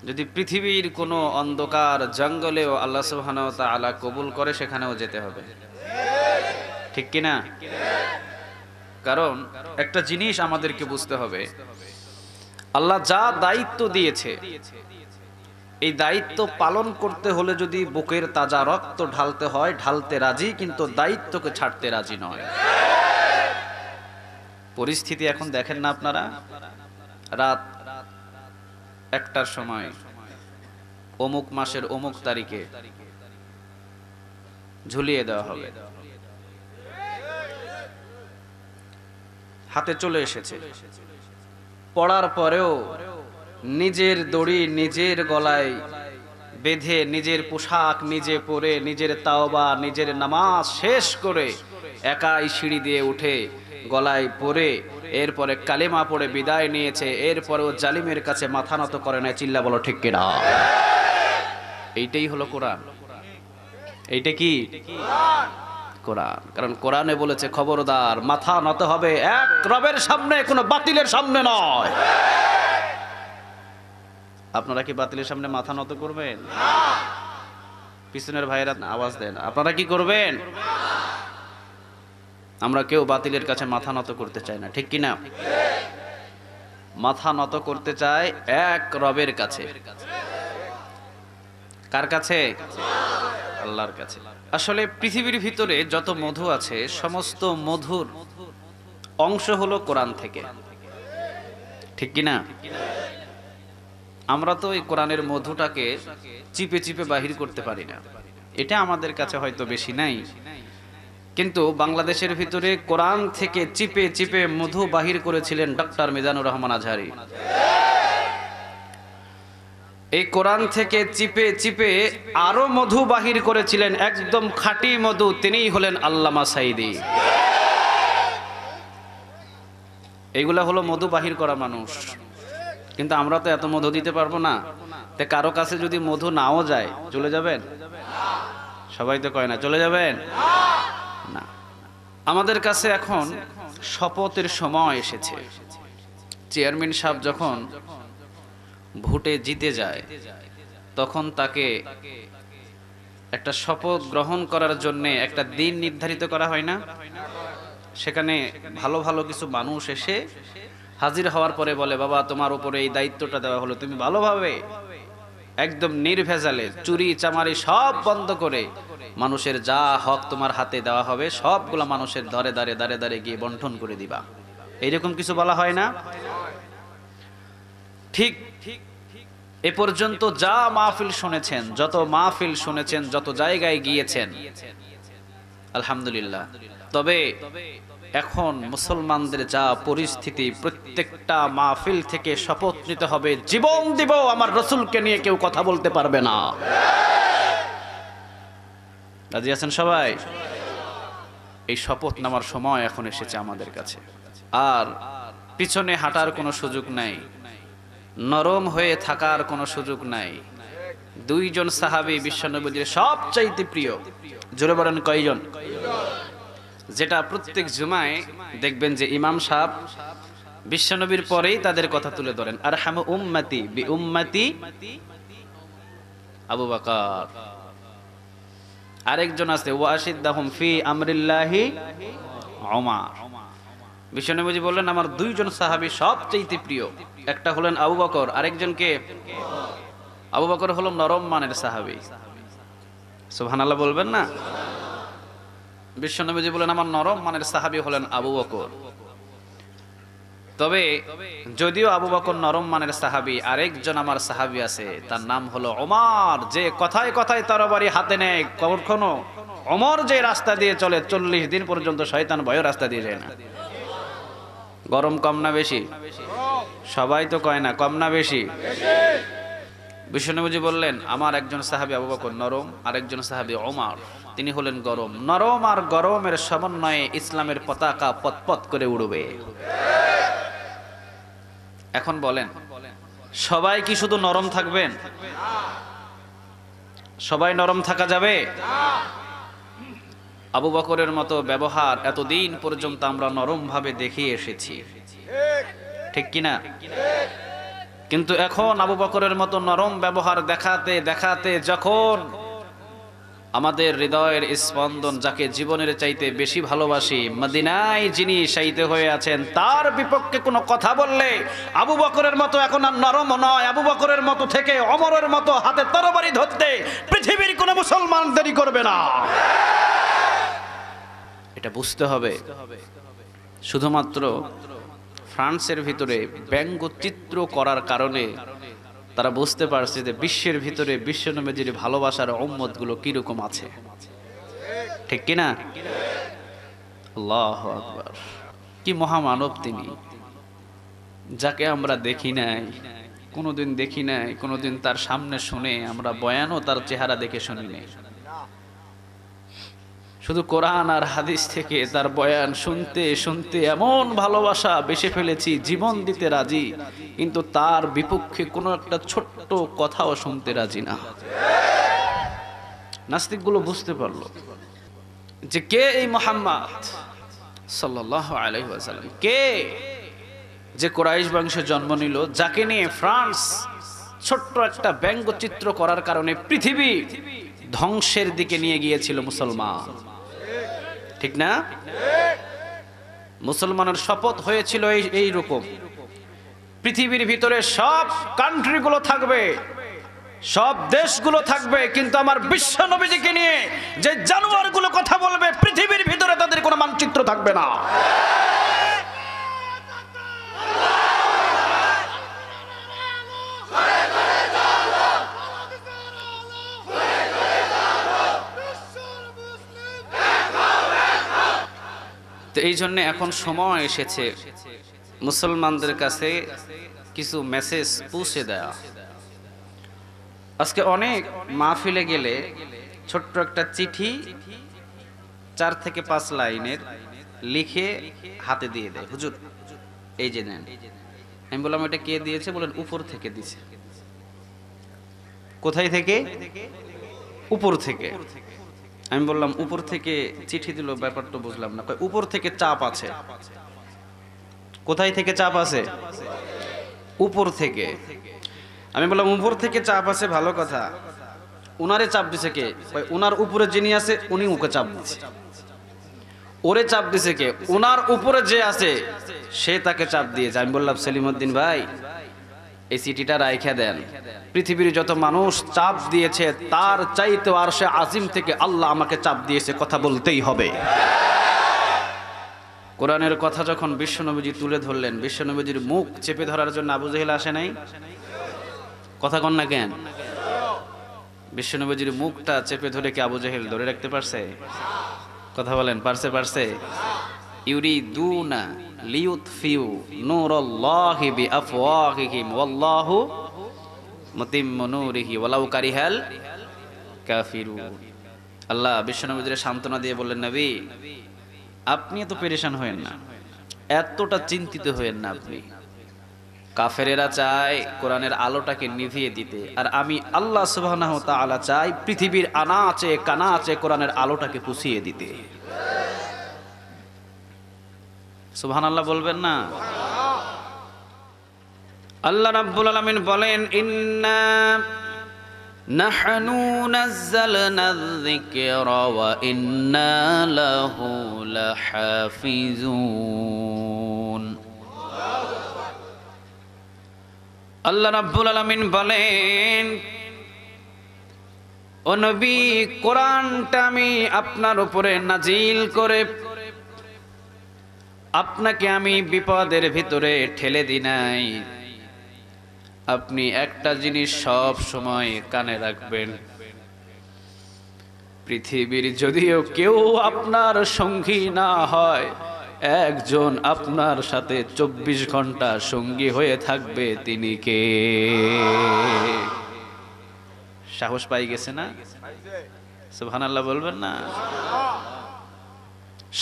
যদি পৃথিবীর কোনো অন্ধকার জঙ্গলেও আল্লাহ সুবহানাহু ওয়া তাআলা কবুল করে সেখানেও যেতে হবে, ঠিক কি না? কারণ একটা জিনিস আমাদেরকে বুঝতে হবে, আল্লাহ যা দায়িত্ব দিয়েছে এই দায়িত্ব পালন করতে হলে যদি বুকের তাজা রক্ত ঢালতে হয় ঢালতে রাজি, কিন্তু দায়িত্বকে ছাড়তে রাজি নয়। পরিস্থিতি এখন দেখেন না আপনারা, রাত 1টার সময় অমুক মাসের অমুক তারিখে ঝুলিয়ে দেওয়া হবে, হাতে চলে এসেছে। পড়ার পরেও নিজের দড়ি নিজের গলায় বেঁধে, নিজের পোশাক নিজে পরে, নিজের তাওবা নিজের নামাজ শেষ করে একাই সিঁড়ি দিয়ে উঠে গলায় পরে এরপরে কালেমা পড়ে বিদায় নিয়েছে। এরপরেও জালিমের কাছে মাথা নত করে না। চিল্লা বলো ঠিক কিনা? এইটাই হলো কোরআন। এইটা কি কোরআন? কারণ কোরআনে বলেছে খবরদার মাথা নত হবে এক রবের সামনে, কোনো বাতিলের সামনে নয়। আপনারা কি বাতিলের সামনে মাথা নত করবেন? পিছনের ভাইয়েরা আওয়াজ দেন, আপনারা কি করবেন? আমরা কেউ বাতিলের কাছে মাথা নত করতে চাই না, ঠিক কি না? মাথা নত করতে চাই এক রবের কাছে। কার কাছে? আল্লাহর কাছে। আসলে পৃথিবীর ভিতরে যত মধু আছে সমস্ত মধুর অংশ হলো কোরআন থেকে, ঠিক কি না? আমরা তো এই কোরআনের মধুটাকে চিপে চিপে বাহির করতে পারি না, এটা আমাদের কাছে হয়তো বেশি নাই, কিন্তু বাংলাদেশের ভিতরে কোরআন থেকে চিপে চিপে মধু বাহির করেছিলেন ডক্টর মিজানুর রহমান আজহারী। এই কোরআন থেকে চিপে চিপে আরো মধু বাহির করেছিলেন, একদম খাঁটি মধু, তিনিই হলেন আল্লামা সাঈদী। এইগুলা হলো মধু বাহির করা মানুষ। কিন্তু আমরা তো এত মধু দিতে পারবো না। তে কারো কাছে যদি মধু নাও যায় চলে যাবেন? সবাই তো কয় না চলে যাবেন না। আমাদের কাছে এখন শপথের সময় এসেছে। চেয়ারম্যান সাহেব যখন ভোটে জিতে যায় তখন তাকে একটা শপথ গ্রহণ করার জন্য একটা দিন নির্ধারিত করা হয় না? সেখানে ভালো ভালো কিছু মানুষ এসে হাজির হওয়ার পরে বলে, বাবা তোমার উপরে এই দায়িত্বটা দেওয়া হলো, তুমি ভালোভাবে একদম নির্ভেজালে চুরি চামারি সব বন্ধ করে মানুষের যা হক তোমার হাতে দেওয়া হবে সবগুলা মানুষের ধরে দাঁড়ে দাঁড়ে দাঁড়ে গিয়ে বন্টন করে দিবা। এইরকম কিছু বলা হয় না? ঠিক এ পর্যন্ত যা মাহফিল শুনেছেন, যত মাহফিল শুনেছেন, যত জায়গায় গিয়েছেন আলহামদুলিল্লাহ, তবে এখন মুসলমানদের যা পরিস্থিতি, প্রত্যেকটা মাহফিল থেকে শপথ নিতে হবে জীবন দিব আমার রাসূলকে নিয়ে কেউ কথা বলতে পারবে না। রাজি আছেন সবাই? এই শপথ নেওয়ার সময় এখন এসেছে আমাদের কাছে। আর পিছনে হাঁটার কোনো সুযোগ নাই, নরম হয়ে থাকার কোনো সুযোগ নাই। দুইজন সাহাবী বিশ্বনবীর সবচাইতে প্রিয়, জোরে বলেন কয়জন? যেটা প্রত্যেক জুমায় দেখবেন যে ইমাম সাহেব বিশ্বনবীর পরেই তাদের কথা তুলে ধরেন। আরহামু উম্মতি বি উম্মতি আবু বকর। আরেকজন আছে ওয়াশিদ্দাহুম ফি আমরিল্লাহি উমর। বিশ্বনবী বললেন আমার দুইজন সাহাবী সবচেয়ে প্রিয়, একটা হলেন আবু বকর, আরেকজনকে আবু বকর হলো নরম মানের সাহাবী। সুবহানাল্লাহ বলবেন না? বিশ্বনবী বলেন আমার নরম মানের সাহাবী হলেন আবু বকর। তবে যদিও আবু বকর নরম মানের সাহাবী, আরেকজন আমার সাহাবী আছে তার নাম হলো ওমর, যে কথায় কথায় তরবারি হাতে নেয়। কখনো ওমর যে রাস্তা দিয়ে চলে 40 দিন পর্যন্ত শয়তান ভয়ে রাস্তা দিয়ে যায় না। গরম কম না বেশি? সবাই তো কয় না, কম না বেশি? বিশ্বনবী বললেন আমার একজন সাহাবী আবু বকর নরম, আরেকজন সাহাবী ওমর, তিনি হলেন গরম। নরম আর গরমের সমন্বয়ে ইসলামের পতাকা পতপত করে উড়বে। এখন বলেন সবাই কি শুধু নরম থাকবেন? সবাই নরম থাকা যাবে? আবু বকরের মতো ব্যবহার এতদিন পর্যন্ত আমরা নরম ভাবে দেখিয়ে এসেছি, ঠিক কিনা? কিন্তু এখন আবু বকরের মতো নরম ব্যবহার দেখাতে দেখাতে যখন আমাদের হৃদয়ের স্পন্দন, যাকে জীবনের চাইতে বেশি ভালোবাসি, মদিনায় যিনি শায়িত হয়ে আছেন, তার বিপক্ষে কোনো কথা বললে আবু বকরের মতো এখন আর নরম নয়, আবু বকরের মতো থেকে ওমরের মতো হাতে তরবারি ধরতে পৃথিবীর কোনো মুসলমান দেরি করবে না। এটা বুঝতে হবে। শুধুমাত্র ফ্রান্সের ভিতরে ব্যঙ্গচিত্র করার কারণে তারা বুঝতে পারছে যে বিশ্বের ভিতরে বিশ্বনবীর ভালোবাসার উম্মতগুলো কিরকম আছে, ঠিক কিনা? আল্লাহু আকবার। কি মহামানব তিনি, যাকে আমরা দেখি নাই, কোনোদিন দেখি নাই, কোনোদিন তার সামনে শুনে আমরা বয়ানও তার চেহারা দেখে শুনি নাই। শুধু কোরআন আর হাদিস থেকে তার বয়ান শুনতে শুনতে এমন ভালোবাসা বেসে ফেলেছি, জীবন দিতে রাজি, কিন্তু তার বিপক্ষে কোনো একটা ছোট্ট কথাও শুনতে রাজি না। নাস্তিকগুলো বুঝতে পারলো যে কে এই মুহাম্মদ সাল্লাল্লাহু আলাইহি ওয়াসাল্লাম, কে যে কুরাইশ বংশে জন্ম নিল, যাকে নিয়ে ফ্রান্স ছোট্ট একটা ব্যঙ্গচিত্র করার কারণে পৃথিবী ধ্বংসের দিকে নিয়ে গিয়েছিল মুসলমান, ঠিক না? মুসলমানের শপথ হয়েছিল এই রকম, পৃথিবীর ভিতরে সব কান্ট্রিগুলো থাকবে, সব দেশগুলো থাকবে, কিন্তু আমার বিশ্ব নবীজিকে নিয়ে যে জানোয়ারগুলো কথা বলবে পৃথিবীর ভিতরে তাদের কোনো মানচিত্র থাকবে না। তো এই জন্য এখন সময় এসেছে মুসলমানদের কাছে কিছু মেসেজ পৌঁছে দেয়া। আজকে অনেক মাহফিলে গেলে ছোট্ট একটা চিঠি 4 থেকে 5 লাইনের লিখে হাতে দিয়ে দেয়, হুজুর এই যে নেন। আমি বললাম এটা কে দিয়েছে? বলেন উপর থেকে দিয়েছে। কোথায় থেকে? উপর থেকে। আমি বললাম উপর থেকে চিঠি দিল, ব্যাপারটা বুঝলাম না। উপর থেকে চাপ আছে। কোথায় থেকে চাপ আছে? উপর থেকে। আমি বললাম উপর থেকে চাপ আছে, ভালো কথা, উনারে চাপ দিছে কে? উনার উপরে যিনি আছে উনি ওকে চাপ দিচ্ছে। ওরে চাপ দিছে কে? উনার উপরে যে আছে সে তাকে চাপ দিয়েছে। আমি বললাম সেলিমউদ্দিন ভাই, এই চিঠিটা রাইখা দেন, পৃথিবীর যত মানুষ চাপ দিয়েছে তার চাইতে আরশে আজিম থেকে আল্লাহ আমাকে চাপ দিয়েছে, কথা বলতেই হবে। কোরআনের কথা যখন বিশ্বনবীজি তুলে ধরলেন, বিশ্বনবীজির মুখ চেপে ধরার জন্য আবু জেহেল আসে নাই? কথা কন না কেন? বিশ্বনবীজির মুখটা চেপে ধরে কি আবু জেহেল ধরে রাখতে পারছে? কথা বলেন, পারছে? পারছে? ইউরিদুনা লিউতফিউ নূরাল্লাহি বিআফওয়াহিহিম ওয়াল্লাহু মুতিম্মু নূরিহি ওয়ালাউ কারিহাল কাফিরুন। আল্লাহ বিশ্বনবীদের সান্ত্বনা দিয়ে বললেন, নবী আপনি এত পেরেশান হয়েন না, এতটা চিন্তিত হয়েন না। আপনি, কাফেরেরা চায় কোরআনের আলোটাকে নিভিয়ে দিতে, আর আমি আল্লাহ সুবহানাহু ওয়া তাআলা চাই পৃথিবীর আনাচে কানাচে কোরআনের আলোটাকে পুষিয়ে দিতে। সুবহানাল্লাহ বলবেন না? আল্লাহ রাব্বুল আলামিন বলেন, ইন্না নাহনু নাযালনা যিকরা ওয়া ইন্না লাহু লাহাফিজুন। আল্লাহ রাব্বুল আলামিন বলেন, ও নবী কোরআনটা আমি আপনার উপরে নাজিল করে আপনাকে আমি বিপদের ভিতরে ঠেলে দিই নাই। আপনি একটা জিনিস সব সময় কানে রাখবেন, পৃথিবীর যদিও কেউ আপনার সঙ্গী না হয়, একজন আপনার সাথে 24 ঘন্টা সঙ্গী হয়ে থাকবে, তিনি কে? সাহস পাই গেছে না? সুবহানাল্লাহ বলবেন না?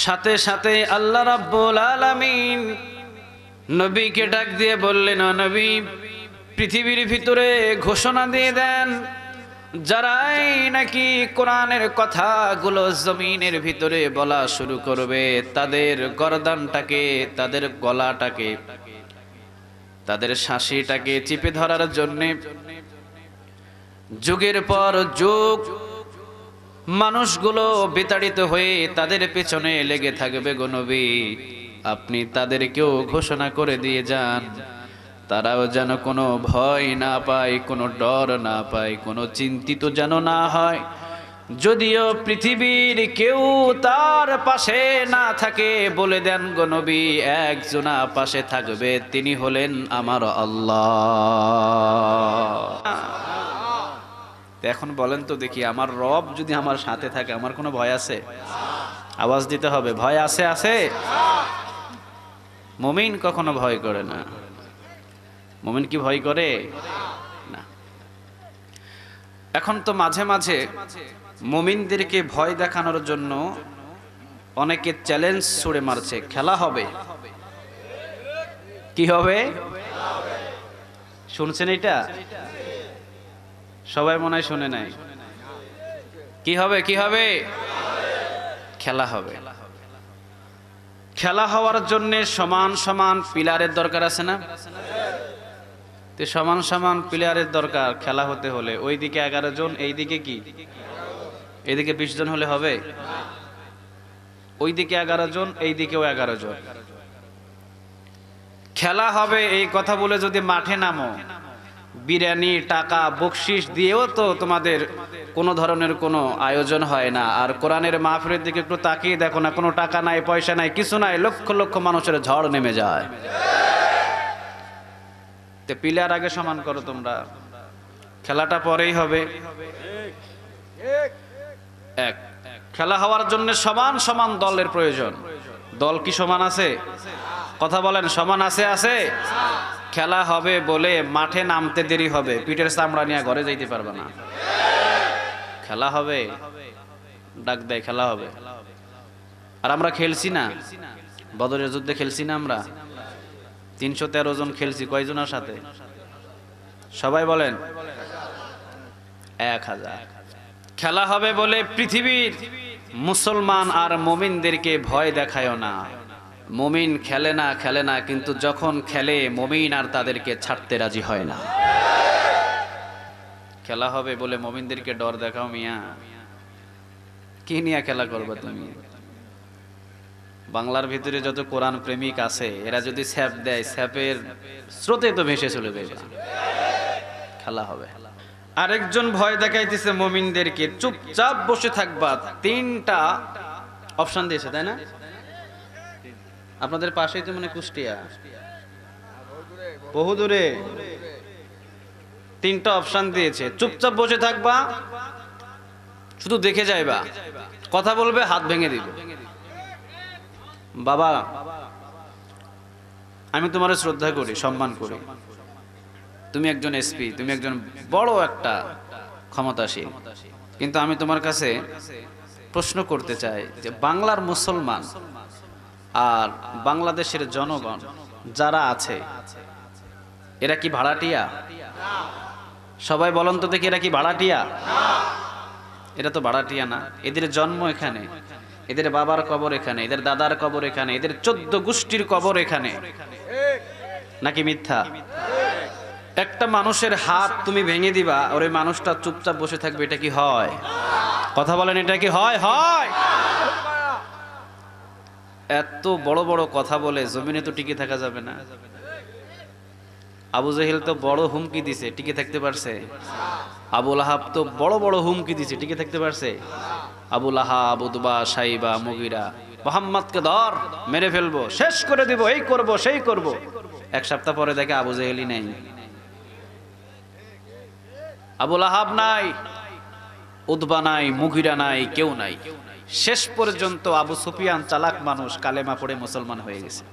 সাথে সাথে আল্লাহ রাব্বুল আলামিন নবীকে ডাক দিয়ে বললেন, ও নবী পৃথিবীর ভিতরে ঘোষণা দিয়ে দেন, যারাই নাকি কোরআনের কথাগুলো জমিনের ভিতরে বলা শুরু করবে, তাদের গর্দানটাকে, তাদের গলাটাকে তাদের শাসিটাকে চিপে ধরার জন্যে যুগের পর যুগ মানুষগুলো বিতাড়িত হয়ে তাদের পেছনে লেগে থাকবে গো নবী। আপনি তাদেরকেও ঘোষণা করে দিয়ে যান, তারাও যেন কোনো ভয় না পায়, কোনো ডর না পায়, কোনো চিন্তিত যেন না হয়। যদিও পৃথিবীর কেউ তার পাশে না থাকে, বলে দেন গো নবী একজনা পাশে থাকবে, তিনি হলেন আমার আল্লাহ। এখন বলেন তো দেখি, আমার রব যদি আমার সাথে থাকে আমার কোনো ভয় আছে? আওয়াজ দিতে হবে, ভয় আছে? আছে। মুমিন কখনো ভয় করে না। মুমিন কি ভয় করে? না। এখন তো মাঝে মাঝে মুমিনদেরকে ভয় দেখানোর জন্য অনেকে চ্যালেঞ্জ ছুড়ে মারছে, খেলা হবে। কি হবে? শুনছেন এটা? সবাই মনে হয় শুনে নাই। কি হবে? কি হবে? খেলা হবে। খেলা হওয়ার জন্য সমান সমান পিলারের দরকার আছে না? তো সমান সমান প্লেয়ারের দরকার খেলা হতে হলে। ওইদিকে 11 জন, এইদিকে কি? এইদিকে 20 জন হলে হবে? ওইদিকে 11 জন, এইদিকেও 11 জন। খেলা হবে এই কথা বলে যদি মাঠে নামো, বিরিয়ানি টাকা বকশিশ দিয়েও তো তোমাদের কোনো ধরনের কোনো আয়োজন হয় না। আর কোরআনের মাহফিলের দিকে একটু তাকিয়ে দেখো না, কোনো টাকা নাই, পয়সা নাই, কিছু নাই, লক্ষ লক্ষ মানুষের ঝড় নেমে যায়। তে প্লেয়ার আগে সমান করো তোমরা, খেলাটা পরেই হবে। এক খেলা হওয়ার জন্য সমান সমান দলের প্রয়োজন। দল কি সমান আছে? কথা বলেন, সমান আছে? আছে। খেলা হবে বলে মাঠে নামতে দেরি হবে, পিঠের চামড়া নিয়ে ঘরে যাইতে পারবে না। খেলা হবে, ডাক দেয় খেলা হবে। আর আমরা খেলছি না, বদরের যুদ্ধে খেলছি না আমরা? 313 জন খেলছি, কয়জনের সাথে? সবাই বলেন 1000। খেলা হবে বলে পৃথিবীর মুসলমান আর মুমিনদেরকে ভয় দেখায় না। মুমিন খেলে না, খেলে না, কিন্তু যখন খেলে মুমিন আর তাদেরকে ছাড়তে রাজি হয় না। খেলা হবে বলে মুমিনদেরকে ডর দেখাও মিয়া, কি নিয়ে খেলা করবে তুমি? বাংলার ভিতরে যত কোরআন প্রেমিক আছে এরা যদি স্যাপ দেয়, স্যাপের স্রোতে তো ভেসে চলে যাবে। খেলা হবে। আরেকজন ভয় দেখাইতেছে মুমিনদেরকে, চুপচাপ বসে থাকবা। 3টা অপশন দিয়েছে, তাই না? আপনাদের পাশেই তো মানে কুষ্টিয়া, বহু দূরে। 3টা অপশন দিয়েছে, চুপচাপ বসে থাকবা, শুধু দেখে যাইবা, কথা বলবে, হাত ভেঙে দিবে। বাবা আমি তোমার শ্রদ্ধা করি, সম্মান করি, তুমি একজন এসপি, তুমি একজন বড় একটা ক্ষমতাশীল, কিন্তু আমি তোমার কাছে প্রশ্ন করতে চাই যে বাংলার মুসলমান আর বাংলাদেশের জনগণ যারা আছে এরা কি ভাড়াটিয়া? সবাই বলেন তো দেখি, এরা কি ভাড়াটিয়া? এরা তো ভাড়াটিয়া না। এদের জন্ম এখানে, এদের বাবার কবর এখানে, এদের দাদার কবর এখানে, এদের 14 গোষ্ঠীর কবর এখানে, নাকি মিথ্যা? একটা মানুষের হাত তুমি ভেঙে দিবা, ওই মানুষটা চুপচাপ বসে থাকবে, এটা কি হয়? কথা বলেন, এটা কি হয়? হয়। এত বড় বড় কথা বলে জমিনে তো টিকে থাকা যাবে না। আবু জেহেল তো বড় হুমকি দিছে, টিকে থাকতে পারছে? আবু লাহাব তো বড় বড় হুমকি দিছে, টিকে থাকতে পারছে? আবু লাহাব, উতবা, সাইবা, মুগিরা, মুহাম্মদকে ধর, মেরে ফেলবো, শেষ করে দিব, এই করব, সেই করব। 1 সপ্তাহ পরে দেখে আবু জেহেলই নাই, আবু লাহাব নাই, উতবা নাই, মুগিরা নাই, কেউ নাই। শেষ পর্যন্ত আবু সুফিয়ান চালাক মানুষ, কালেমা পড়ে মুসলমান হয়ে গেছে।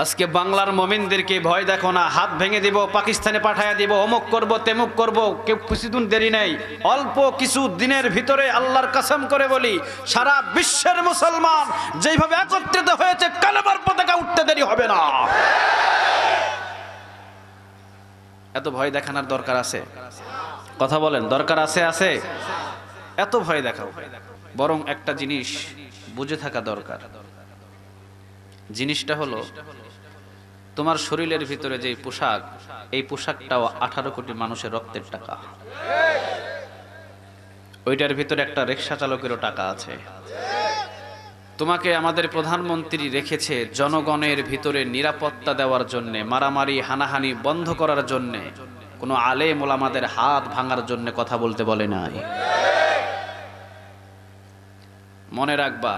আজকে বাংলার মুমিনদেরকে ভয় দেখো না, হাত ভেঙে দিব, পাকিস্তানে পাঠায়া দিব, অমুক করব, তেমুক করব, কেউ কিছুদিন দেরি নাই। অল্প কিছু দিনের ভিতরে আল্লাহর কসম করে বলি, সারা বিশ্বের মুসলমান যেভাবে একত্রিত হয়েছে, কালেমার পতাকা উঠতে দেরি হবে না। এত ভয় দেখানোর দরকার আছে? কথা বলেন, দরকার আছে? আছে। এত ভয় দেখাও, বরং একটা জিনিস বুঝে থাকা দরকার। জিনিসটা হলো তোমার শরীরের ভিতরে যে পোশাক, এই পোশাকটাও 18 কোটি মানুষের রক্তের টাকা। ওইটার ভিতরে একটা রিকশা চালকেরও টাকা আছে। তোমাকে আমাদের প্রধানমন্ত্রী রেখেছে জনগণের ভিতরে নিরাপত্তা দেওয়ার জন্য, মারামারি হানাহানি বন্ধ করার জন্য, কোনো আলেম ওলামাদের হাত ভাঙার জন্য কথা বলতে বলে নাই। মনে রাখবা,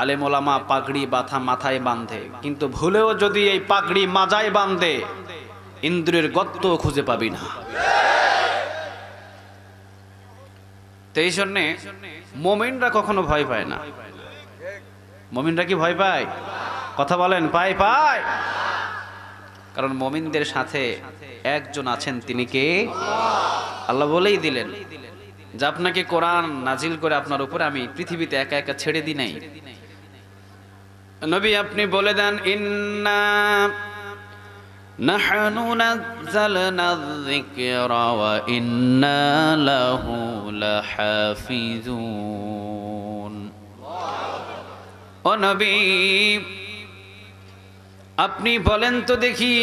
আলেম ওলামা পাগড়ি বাথা মাথায় বাঁধে, কিন্তু ভুলেও যদি এই পাগড়ি মাজায় বাঁধে, ইন্দ্রের গর্ত খুঁজে পাবি না। তো এই জন্যে মুমিনরা কখনো ভয় পায় না। মুমিনরা কি ভয় পায়? কথা বলেন, পায়? কারণ মুমিনদের সাথে একজন আছেন, তিনি কে? আল্লাহ বলেই দিলেন যে আপনাকে কোরআন নাজিল করে আপনার উপরে আমি পৃথিবীতে একা একা ছেড়ে দিই নাই। নবী আপনি বলে দেন, ইন্না নাহনু নাযালনা যিকরা ওয়া ইন্না লাহু লাহাফিজুন। ও নবী, আপনি বলেন তো দেখি,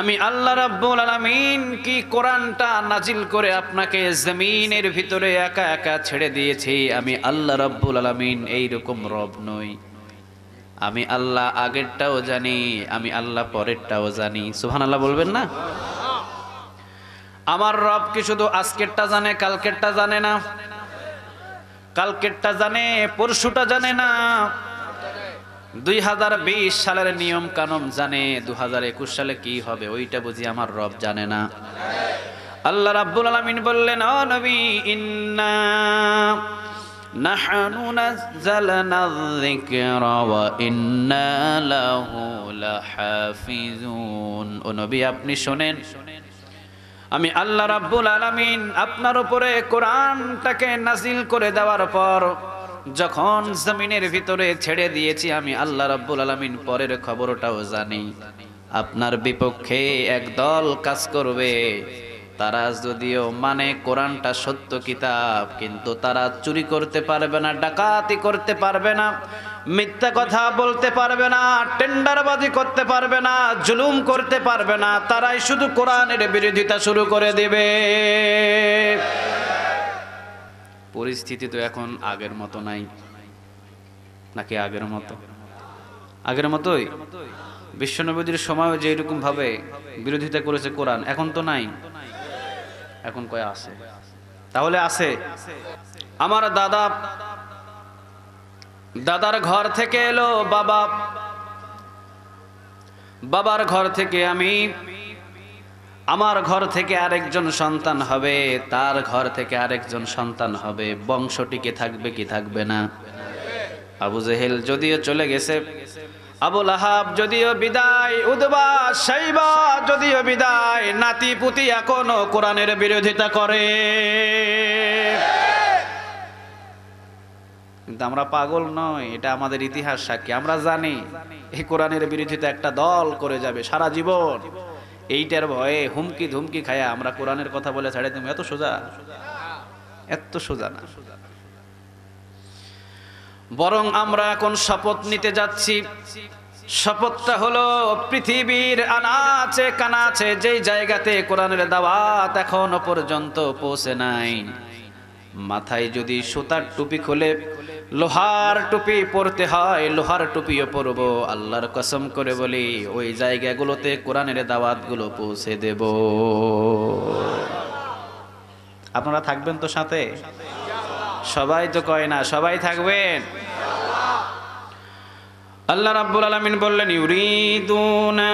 আমি আল্লাহ রাব্বুল আলামিন কি কোরআনটা নাজিল করে আপনাকে জমিনের ভিতরে একা একা ছেড়ে দিয়েছি? আমি আল্লাহ রাব্বুল আলামিন এইরকম রব নই। আমি আল্লাহ আগেরটাও জানি, আমি আল্লাহ পরেরটাও জানি। সুবহানাল্লাহ বলবেন না? আমার রব কি শুধু আজকেরটা জানে, কালকেরটা জানে না? কালকেরটা জানে, পরশুটা জানে না। 2020 সালের নিয়ম কানুন জানে, 2021 সালে কি হবে ওইটা বুঝি আমার রব জানে না? আল্লাহ রাব্বুল আলামিন বললেন, ও নবী, ইন্না নাহনু নাযালনা যিকরা ওয়া ইন্না লাহু লাহাফিজুন। ও নবী আপনি শুনেন, আমি আল্লাহ রাব্বুল আলামিন আপনার উপরে কোরআনটাকে নাজিল করে দেওয়ার পর যখন জমিনের ভিতরে ছেড়ে দিয়েছি, আমি আল্লাহ রাব্বুল আলামিন পরের খবরটাও জানি। আপনার বিপক্ষে একদল কাজ করবে, তারা যদিও মানে কোরআনটা সত্য কিতাব, কিন্তু তারা চুরি করতে পারবে না, ডাকাতি করতে পারবে না, মিথ্যা কথা বলতে পারবে না, টেন্ডারবাজি করতে পারবে না, জুলুম করতে পারবে না। তারাই শুধু কোরআনের বিরোধিতা শুরু করে দেবে। পরিস্থিতি তো এখন আগের মতো নাই, নাকি আগের মতো? আগের মতোই। বিশ্বনবীর সময়ও যে এরকম ভাবে বিরোধিতা করেছে কোরআন, এখন তো নাই। এখন কয় আছে? তাহলে আছে। আমার দাদার ঘর থেকে এলো বাবা, বাবার ঘর থেকে আমি, আমার ঘর থেকে আরেকজন সন্তান হবে, তার ঘর থেকে আরেকজন সন্তান হবে। বংশ টিকে থাকবে কি থাকবে না? আবু জেহেল যদিও চলে গেছে, আবু লাহাব যদিও বিদায়, উদবা শাইবা যদিও বিদায়, নাতি পুতি এখনো কোরআনের বিরোধিতা করে। কিন্তু আমরা পাগল নয়, এটা আমাদের ইতিহাস সাক্ষী। আমরা জানি এই কোরআনের বিরোধিতা একটা দল করে যাবে সারা জীবন। এইটার ভয়ে হুমকি ধুমকি খায়া আমরা কোরআনের কথা বলে ছাড়ে দেব? এত সোজা? এত সোজা না। বরং আমরা এখন শপথ নিতে যাচ্ছি। শপথটা হলো, পৃথিবীর আনাচে কানাচে যেই জায়গাতে কোরআনের দাওয়াত এখনো পর্যন্ত পৌঁছে নাই, মাথায় যদি সুতার টুপি খুলে লোহার টুপি পরতে হয়, লোহার টুপিও পরবো। আল্লাহর কসম করে বলি, ওই জায়গাগুলোতে কোরআনের দাওয়াতগুলো পৌঁছে দেব। আপনারা থাকবেন তো সাথে? সবাই তো কয় না, সবাই থাকবেন। আল্লাহ রাব্বুল আলামিন বললেন, ইউরিদুনা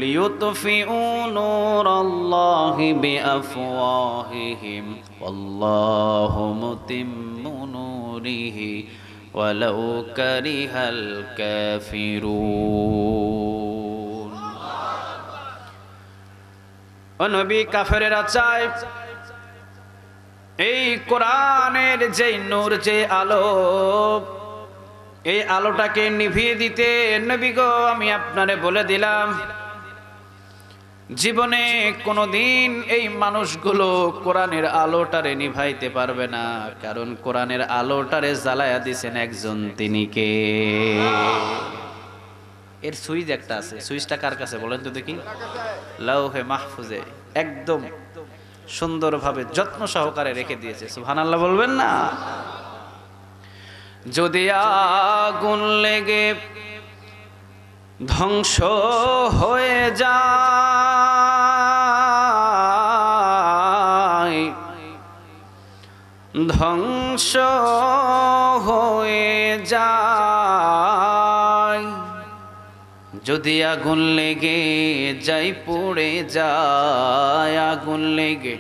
লিয়ুতফিউ নূরাল্লাহি বিআফওয়াহিহিম ওয়াল্লাহু মুতিম্মু নূরিহি ওয়ালাউ কারিহাল কাফিরুন। ও নবী, কাফেরেরা চায় এই কোরআনের যে নূর, যে আলো, এই আলোটাকে নিভিয়ে দিতে। নবী গো, আমি আপনারে বলে দিলাম, জীবনে কোনোদিন এই মানুষগুলো কোরআনের আলোটারে নিভাইতে পারবে না। কারণ কোরআনের আলোটারে জ্বালায়া দিছেন একজন, তিনি কে? এর সুইচ একটা আছে, সুইচটা কার কাছে বলেন তো দেখি? লাউহে মাহফুজে একদম সুন্দরভাবে যত্ন সহকারে রেখে দিয়েছে। সুবহানাল্লাহ বলবেন না? যদি আগুন লেগে ধ্বংস হয়ে যায়, ধ্বংস হয়ে যায়, যদি আগুন লেগে যাই পুড়ে যায়, আগুন লেগে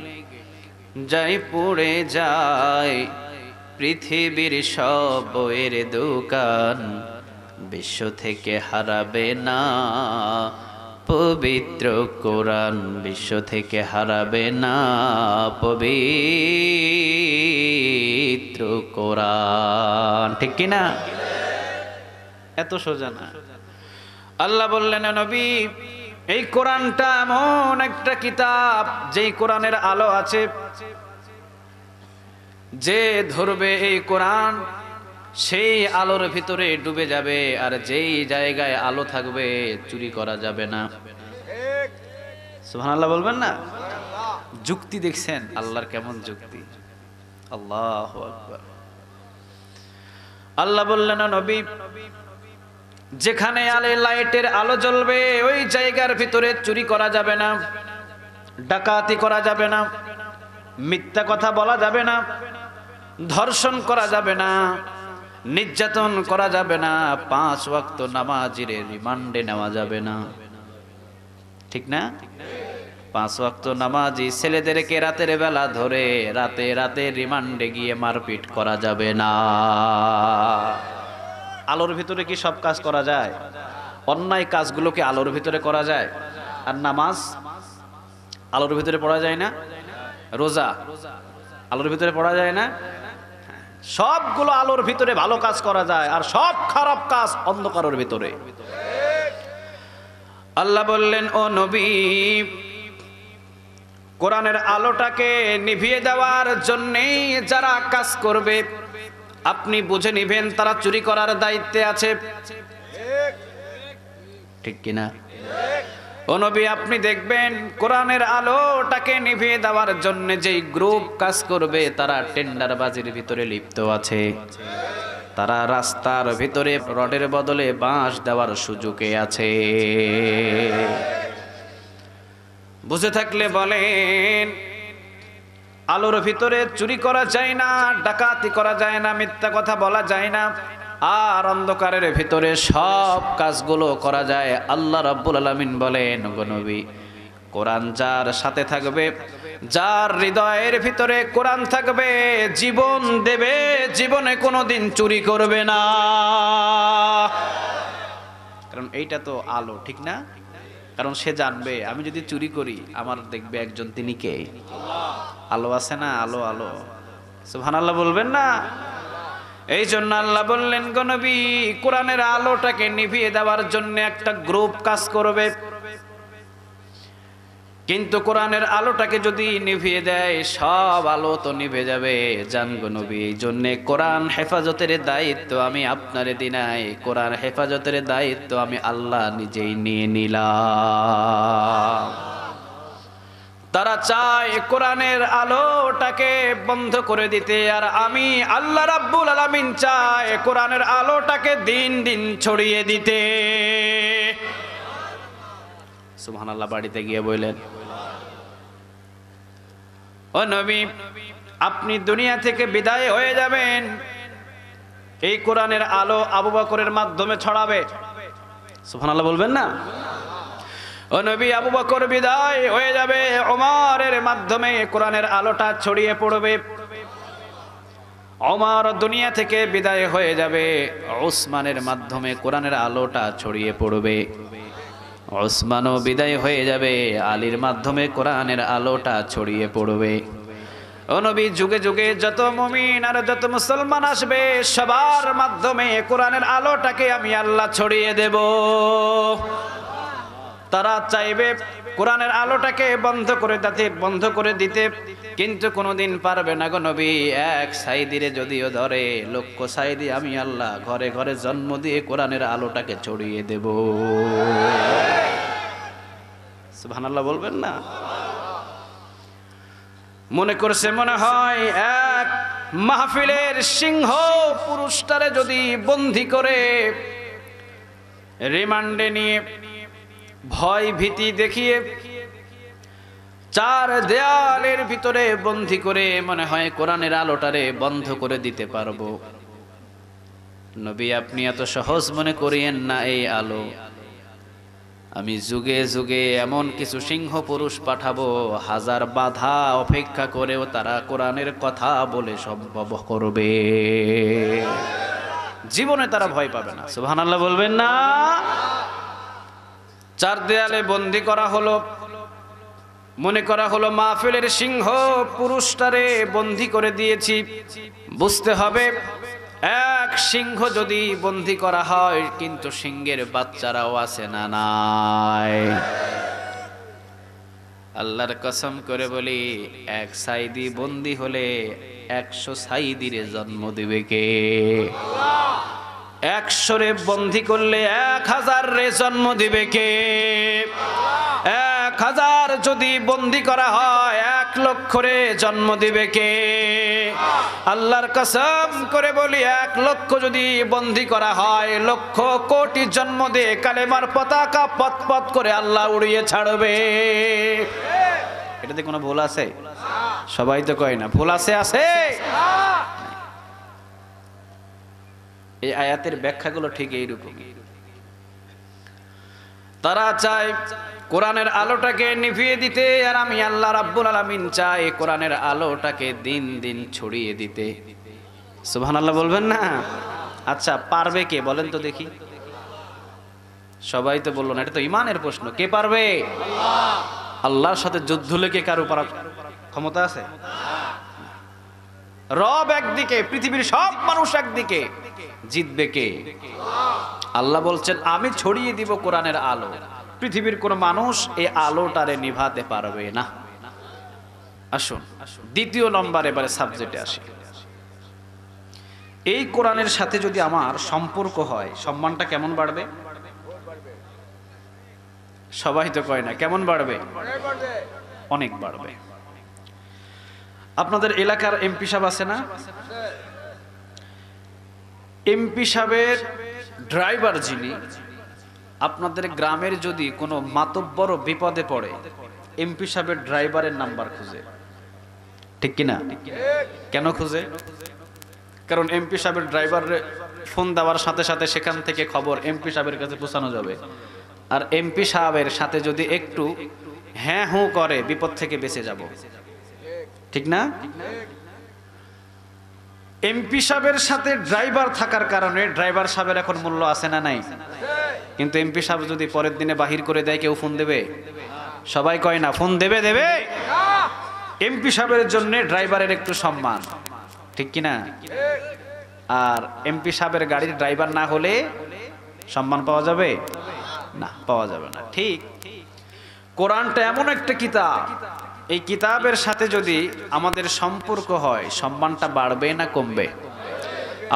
যাই পুড়ে যায়, পৃথিবীর সব বইয়ের দোকান বিশ্ব থেকে হারাবে না পবিত্র কোরআন, বিশ্ব থেকে হারাবে না পবিত্র কোরআন। ঠিক কি না? এত সোজা না। আল্লাহ বললেন, নবী এই কোরআনটা এমন একটা কিতাব, যেই কোরআনের আলো আছে, যে ধরবে এই কোরআন সেই আলোর ভিতরে ডুবে যাবে, আর যেই জায়গায় আলো থাকবে চুরি করা যাবে না। সুবহানাল্লাহ বলবেন না? যুক্তি দেখছেন আল্লাহর কেমন যুক্তি? আল্লাহু আকবার। আল্লাহ বললেন, নবী যেখানে লাইটের আলো জ্বলবে ওই জায়গার ভিতরে চুরি করা যাবে না, ডাকাতি করা যাবে না, মিথ্যা কথা বলা যাবে না, ধর্ষণ করা যাবে না, নির্যাতন করা যাবে না, 5 ওয়াক্ত নামাজের রিমান্ডে নেওয়া যাবে না। ঠিক না? 5 ওয়াক্ত নামাজি ছেলেদেরকে রাতের বেলা ধরে রাতে রাতে রিমান্ডে গিয়ে মারপিট করা যাবে না। আলোর ভিতরে কি সব কাজ করা যায়? অন্যায় কাজগুলোকে আলোর ভিতরে করা যায়। আর নামাজ আলোর ভিতরে পড়া যায় না? রোজা আলোর ভিতরে পড়া যায় না? সবগুলো আলোর ভিতরে ভালো কাজ করা যায়, আর সব খারাপ কাজ অন্ধকারের ভিতরে। আল্লাহ বললেন, ও নবী কোরআনের আলোটাকে নিভিয়ে দেওয়ার জন্যই যারা কাজ করবে আপনি বুঝে নিবেন তারা চুরি করার দায়িত্বে আছে। ঠিক কিনা? ও নবী আপনি দেখবেন কোরআনের আলোটাকে নিভিয়ে দেওয়ার জন্য যেই গ্রুপ কাজ করবে তারা টেন্ডারবাজির ভিতরে লিপ্ত আছে, তারা রাস্তার ভিতরে রডের বদলে বাঁশ দেওয়ার সুযোগে আছে। বুঝে থাকলে বলেন, আলোর ভিতরে চুরি করা যায় না, ডাকাতি করা যায় না, মিথ্যা কথা বলা যায় না, আর অন্ধকারের ভিতরে সব কাজগুলো করা যায়। আল্লাহ রাব্বুল আলামিন বলেন, গো নবী কোরআন যার সাথে থাকবে, যার হৃদয়ের ভিতরে কোরআন থাকবে, জীবন দেবে, জীবনে কোনোদিন চুরি করবে না। কারণ এইটা তো আলো, ঠিক না? কারণ সে জানবে আমি যদি চুরি করি আমার দেখবে একজন, তিনি কে? আলো আছে না? আলো আলো। সুবহানাল্লাহ বলবেন না? এই জন্য আল্লাহ বললেন, গো নবী কোরআনের আলোটাকে নিভিয়ে দেওয়ার জন্য একটা গ্রুপ কাজ করবে, কিন্তু কোরআনের আলোটাকে যদি নিভিয়ে দেয় সব আলো তো নিভে যাবে। জান গো নবী এই জন্য কোরআন হেফাজতের দায়িত্ব আমি আপনারে দিনাই, কোরআন হেফাজতের দায়িত্ব আমি আল্লাহ নিজেই নিয়ে নিলাম। তারা চায় কোরআনের আলোটাকে বন্ধ করে দিতে, আর আমি আল্লাহ রাব্বুল আলামিন চাই কোরআনের আলোটাকে দিন দিন ছড়িয়ে দিতে। সুবহানাল্লাহ বাড়িতে গিয়ে বললেন, ও নবী আপনি দুনিয়া থেকে বিদায় হয়ে যাবেন, এই কোরআনের আলো আবু বকরের মাধ্যমে ছড়াবে। সুবহানাল্লাহ বলবেন না? ও নবী আবু বকর বিদায় হয়ে যাবে, ওমরের মাধ্যমে কোরআনের আলোটা ছড়িয়ে পড়বে। ওমর দুনিয়া থেকে বিদায় হয়ে যাবে, উসমানের মাধ্যমে কোরআনের আলোটা ছড়িয়ে পড়বে। উসমানও বিদায় হয়ে যাবে, আলীর মাধ্যমে কোরআনের আলোটা ছড়িয়ে পড়বে। ও নবী যুগে যুগে যত মুমিন আর যত মুসলমান আসবে সবার মাধ্যমে কোরআনের আলোটাকে আমি আল্লাহ ছড়িয়ে দেব। তারা চাইবে কোরআনের আলোটাকে বন্ধ করে দিতে কিন্তু কোনোদিন পারবে না গো নবী। এক সাইদিরে যদিও ধরে, লক্ষ সাইদি আমি আল্লাহ ঘরে ঘরে জন্ম দিয়ে কোরআনের আলোটাকে ছড়িয়ে দেব। সুবহানাল্লাহ বলবেন না? মনে করছে মনে হয় এক মাহফিলের সিংহ পুরুষটারে যদি বন্দী করে রিমান্ডে নিয়ে ভয় ভীতি দেখিয়ে চার দেয়ালের ভিতরে বন্দী করে মনে হয় কোরআনের আলোটারে বন্ধ করে দিতে পারবো। নবী আপনি এত সহজ মনে করিয়েন না এই আলো। আমি যুগে যুগে এমন কিছু সিংহ পুরুষ পাঠাবো, হাজার বাধা অপেক্ষা করেও তারা কোরআনের কথা বলে সম্ভব করবে। জীবনে তারা ভয় পাবে না। সুবহানাল্লাহ বলবেন না? চার দেয়ালে বন্দী করা হলো, মনে করা হলো মাহফিলের সিংহ পুরুষটারে বন্দী করে দিয়েছি। বুঝতে হবে এক সিংহ যদি বন্দী করা হয় কিন্তু সিংহের বাচ্চারাও আছে না নাই? আল্লাহর কসম করে বলি, এক সাইদি বন্দী হলে 100 সাইদিরে জন্ম দিবে কে? 100 রে বন্দী করলে 1000 রে জন্ম দিবে কে? 1000 যদি বন্দী করা হয় 1 লক্ষ রে জন্ম দিবে কে? আল্লাহর কসম করে বলি, 1 লক্ষ যদি বন্দী করা হয়, লক্ষ কোটি জন্ম দিয়ে কালেমার পতাকা পথ পথ করে আল্লাহ উড়িয়ে ছাড়বে। এটাতে কোনো ভুল আছে? সবাই তো কয় না, ভুল আছে? আছে। এই আয়াতের ব্যাখ্যাগুলো ঠিক এইরকম। তারা চায় কোরআনের আলোটাকে নিভিয়ে দিতে, আর আমি আল্লাহ রাব্বুল আলামিন চাই কোরআনের আলোটাকে দিন দিন ছড়িয়ে দিতে। সুবহানাল্লাহ বলবেন না? আচ্ছা পারবে কে বলেন তো দেখি? সবাই তো বললো না, এটা তো ইমানের প্রশ্ন। কে পারবে? আল্লাহ। আল্লাহর সাথে যুদ্ধ লেগে কারো পারার ক্ষমতা আছে? রব একদিকে, পৃথিবীর সব মানুষ একদিকে, জিতবে কে? আল্লাহ বলছেন আমি ছড়িয়ে দিব কোরআনের আলো, পৃথিবীর কোন মানুষ এই আলোটারে নিভাতে পারবে না। আসুন দ্বিতীয় নম্বর এবারে সাবজেক্টে আসি। এই কোরআনের সাথে যদি আমার সম্পর্ক হয়, সম্মানটা কেমন বাড়বে? সবাই তো কয় না, কেমন বাড়বে? অনেক বাড়বে। আপনাদের এলাকার এমপি সাহেব আছে না? এমপি সাহেবের ড্রাইভার যিনি, আপনাদের গ্রামের যদি কোনো মাতব্বর বিপদে পড়ে, এমপি সাহেবের ড্রাইভারের নাম্বার খুঁজে, ঠিক কিনা? কেন খুঁজে? কারণ এমপি সাহেবের ড্রাইভারে ফোন দেওয়ার সাথে সাথে সেখান থেকে খবর এমপি সাহেবের কাছে পৌঁছানো যাবে। আর এমপি সাহেবের সাথে যদি একটু হ্যাঁ হু করে, বিপদ থেকে বেঁচে যাব, ঠিক না? এমপি সাহেবের সাথে ড্রাইভার থাকার কারণে ড্রাইভার সাহেবের এখন মূল্য আছে না নাই? কিন্তু এমপি সাহেব যদি পরের দিনে বাহির করে দেয়, কেউ ফোন দেবে? সবাই কয় না, ফোন দেবে? দেবে। এমপি সাহেবের জন্য ড্রাইভারের একটু সম্মান, ঠিক কিনা? আর এমপি সাহেবের গাড়ির ড্রাইভার না হলে সম্মান পাওয়া যাবে না, পাওয়া যাবে না। ঠিক কোরআনটা এমন একটা কিতাব, এই কিতাবের সাথে যদি আমাদের সম্পর্ক হয়, সম্মানটা বাড়বে না কমবে?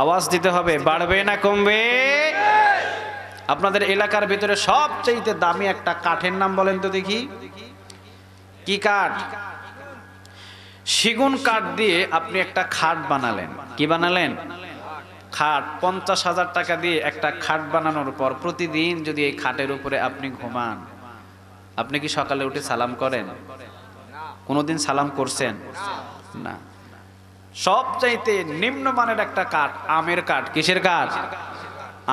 আওয়াজ দিতে হবে, বাড়বে না কমবে? আপনাদের এলাকার ভিতরে সবচেয়ে দামি একটা কাঠের নাম বলেন তো দেখি। কি কাঠ? সেগুন কাঠ দিয়ে আপনি একটা খাট বানালেন। কি বানালেন? খাট। 50,000 টাকা দিয়ে একটা খাট বানানোর পর প্রতিদিন যদি এই খাটের উপরে আপনি ঘুমান, আপনি কি সকালে উঠে সালাম করেন? কোনোদিন সালাম করছেন? না। সবচাইতে নিম্নমানের একটা কাঠ, আমের কাঠ। কিসের কাঠ?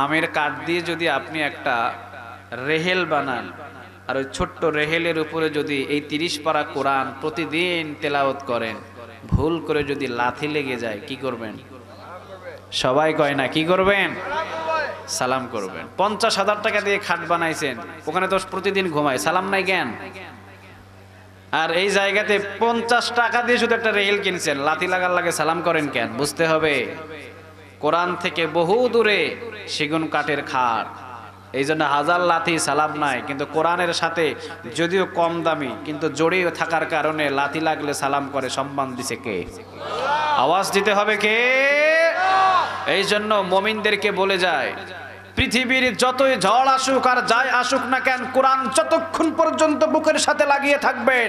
আমের কাঠ দিয়ে যদি আপনি একটা রেহেল বানান, আর ওই ছোট্ট রেহেলের উপরে যদি এই 30 পারা কোরআন প্রতিদিন তেলাওয়াত করেন, ভুল করে যদি লাথি লেগে যায়, কি করবেন? সবাই কয় না, কি করবেন? সালাম করবেন। 50,000 টাকা দিয়ে খাট বানাইছেন, ওখানে তো প্রতিদিন ঘুমায়, সালাম নাই জ্ঞান। আর এই জায়গাতে 50 টাকা দিয়ে শুধু একটা রেহেল কিনছেন, লাথি লাগার লাগে সালাম করেন কেন? বুঝতে হবে কোরআন থেকে বহু দূরে সেগুন কাঠের খাট, এই জন্য হাজার লাথি সালাম নাই, কিন্তু কোরআনের সাথে যদিও কম দামি কিন্তু জড়িয়ে থাকার কারণে লাথি লাগলে সালাম করে, সম্মান দিছে কে? আওয়াজ দিতে হবে কে? এই জন্য মুমিনদেরকে বলে যায়, পৃথিবীর যতই ঝড় আসুক আর যাই আসুক না কেন, কোরআন যতক্ষণ পর্যন্ত বুকের সাথে লাগিয়ে থাকবেন,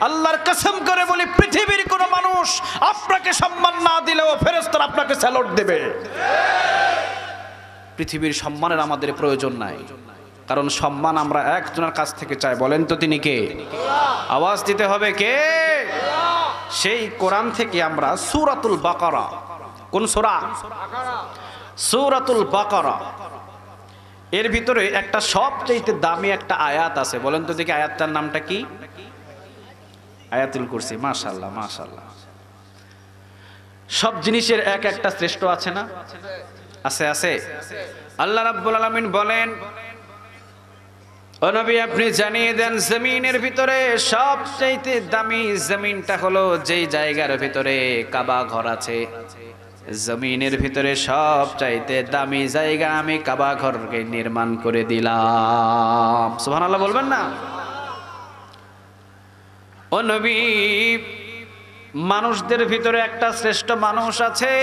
আল্লাহর কসম করে বলি পৃথিবীর কোনো মানুষ আপনাকে সম্মান না দিলেও ফেরেশতারা আপনাকে স্যালুট দেবে। পৃথিবীর সম্মানের আমাদের প্রয়োজন নাই, কারণ সম্মান আমরা একজনের কাছ থেকে চাই। বলেন তো তিনি কে? আওয়াজ দিতে হবে কে? সেই কোরআন থেকে আমরা সূরাতুল বাকারা, কোন সূরা? সূরাতুল বাকারা, এর ভিতরে একটা সবচেয়ে দামি একটা আয়াত আছে। বলেন তো দেখি আয়াতটার নামটা কি? আয়াতুল কুরসি। মাশাআল্লাহ মাশাআল্লাহ। সব জিনিসের এক একটা শ্রেষ্ঠ আছে না? আছে আছে। আল্লাহ রাব্বুল আলামিন বলেন, ও নবী আপনি জানিয়ে দেন জমিনের ভিতরে সবচেয়ে দামি জমিনটা হলো যেই জায়গার ভিতরে কাবা ঘর আছে। জমিনের ভিতরে সবচাইতে দামি জায়গা আমি কাবা ঘরকে নির্মাণ করে দিলাম। সুবহানাল্লাহ বলবেন না? ও নবী, মানুষদের ভিতরে একটা শ্রেষ্ঠ মানুষ আছে,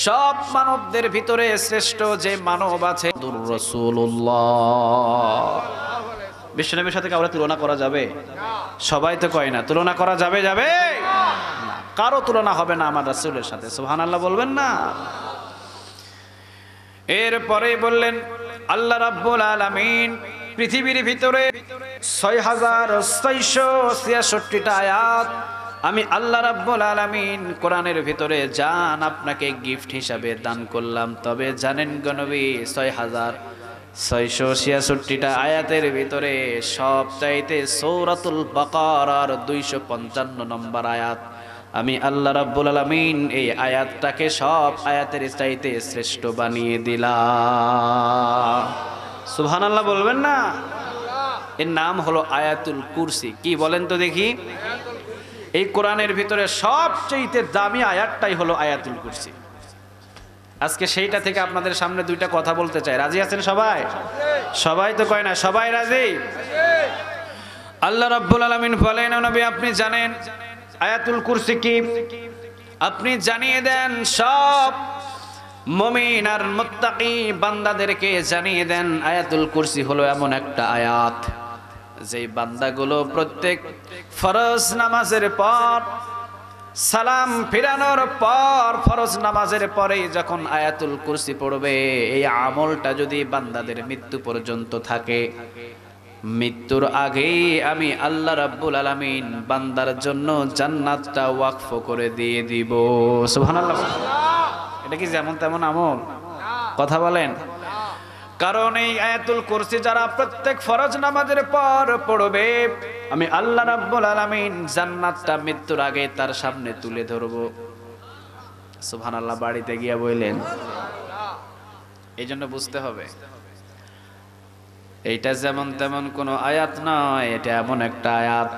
সব মানবদের ভিতরে শ্রেষ্ঠ যে মানব আছে রাসূলুল্লাহ। বিশ্বনবীর সাথে কাউকে তুলনা করা যাবে? সবাই তো কয় না। তুলনা করা যাবে? যাবে না, কারো তুলনা হবে না আমার রাসূলের সাথে। সুবহানাল্লাহ বলবেন না? এরপরে বললেন আল্লাহ রাব্বুল আলামিন পৃথিবীর ভিতরে ৬৬৬৬টা আয়াত আমি আল্লাহ রাব্বুল আলামিন কোরআনের ভিতরে জান আপনাকে গিফট হিসাবে দান করলাম। তবে জানেন গো নবী, ৬৬৬৬টা আয়াতের ভিতরে সবচাইতে সূরাতুল বাকারার ২৫৫ নম্বর আয়াত আমি আল্লাহ রাব্বুল আলামিন এই আয়াতটাকে সব আয়াতের চাইতে শ্রেষ্ঠ বানিয়ে দিলাম। সুবহানাল্লাহ বলবেন না? এর নাম হলো আয়াতুল কুরসি। কি বলেন তো দেখি? এই কোরআনের ভিতরে সবচেয়ে দামি আয়াতটাই হলো আয়াতুল কুরসি। আজকে সেইটা থেকে আপনাদের সামনে দুইটা কথা বলতে চাই। রাজি আছেন সবাই? সবাই তো কয় না। সবাই রাজি? আল্লাহ রাব্বুল আলামিন বলেন, ও নবী আপনি জানেন আয়াতুল কুরসি কি? আপনি জানিয়ে দেন সব মুমিন আর মুত্তাকি বান্দাদেরকে জানিয়ে দেন আয়াতুল কুরসি হলো এমন একটা আয়াত যেই বান্দাগুলো প্রত্যেক ফরজ নামাজের পর সালাম ফিরানোর পর, ফরজ নামাজের পরে যখন আয়াতুল কুরসি পড়বে, এই আমলটা যদি বান্দাদের মৃত্যু পর্যন্ত থাকে, মৃত্যুর আগেই আমি আল্লাহ রাব্বুল আলামিন বান্দার জন্য জান্নাতটা ওয়াকফ করে দিয়ে দিব। সুবহানাল্লাহ। এটা কি যেমন তেমন আমল? কথা বলেন। কারণ এই আয়াতুল কুরসি যারা প্রত্যেক ফরজ নামাজের পর পড়বে, আমি আল্লাহ রাব্বুল আলামিন জান্নাতটা মৃত্যুর আগে তার সামনে তুলে ধরব। সুবহানাল্লাহ। বাড়িতে গিয়া বললেন। এই জন্য বুঝতে হবে এইটা যেমন তেমন কোনো আয়াত নয়, এটা এমন একটা আয়াত।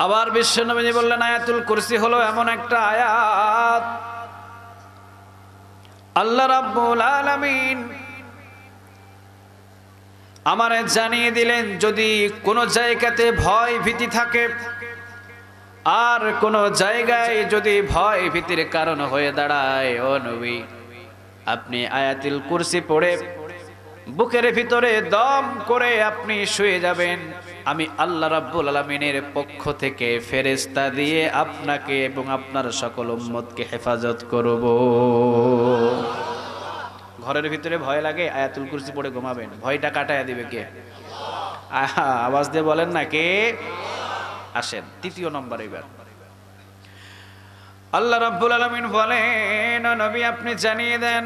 আবার বিশ্বনবী বললেন আয়াতুল কুরসি হলো এমন একটা আয়াত আল্লাহ রাব্বুল আলামিন আমারে জানিয়ে দিলেন, যদি কোনো জায়গাতে ভয় ভীতি থাকে আর কোনো জায়গায় যদি ভয় ভীতির কারণ হয়ে দাঁড়ায়, ও নবী আপনি আয়াতুল কুরসি পড়ে বুকের ভিতরে দম করে আপনি শুয়ে যাবেন। আমি আল্লাহ রাব্বুল আলামিনের পক্ষ থেকে ফেরেশতা দিয়ে আপনাকে এবং আপনার সকল উম্মতকে হেফাজত করব। ঘরের ভিতরে ভয় লাগে, আয়াতুল কুরসি পড়ে ঘুমাবেন, ভয়টা কাটায়া দিবে কে? আওয়াজ দিয়ে বলেন না কে? আসেন তৃতীয় নম্বর। এবার আল্লাহ রাব্বুল আলামিন বলেন, ও নবী আপনি জানিয়ে দেন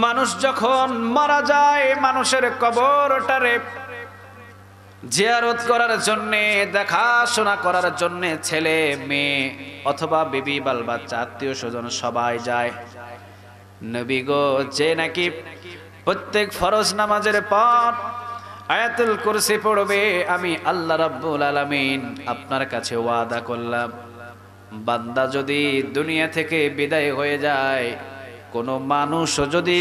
মানুষ যখন মারা যায়, মানুষের কবরটারে জিয়ারত করার জন্যে, দেখাশোনা করার জন্যে ছেলে মেয়ে অথবা বিবি বাল বাচ্চা আত্মীয় স্বজন সবাই যায়। নবী গো, যে নাকি প্রত্যেক ফরজ নামাজের পর আয়াতুল কুরসি পড়বে, আমি আল্লাহ রাব্বুল আলামিন আপনার কাছে ওয়াদা করলাম, বান্দা যদি দুনিয়া থেকে বিদায় হয়ে যায়, কোন মানুষ যদি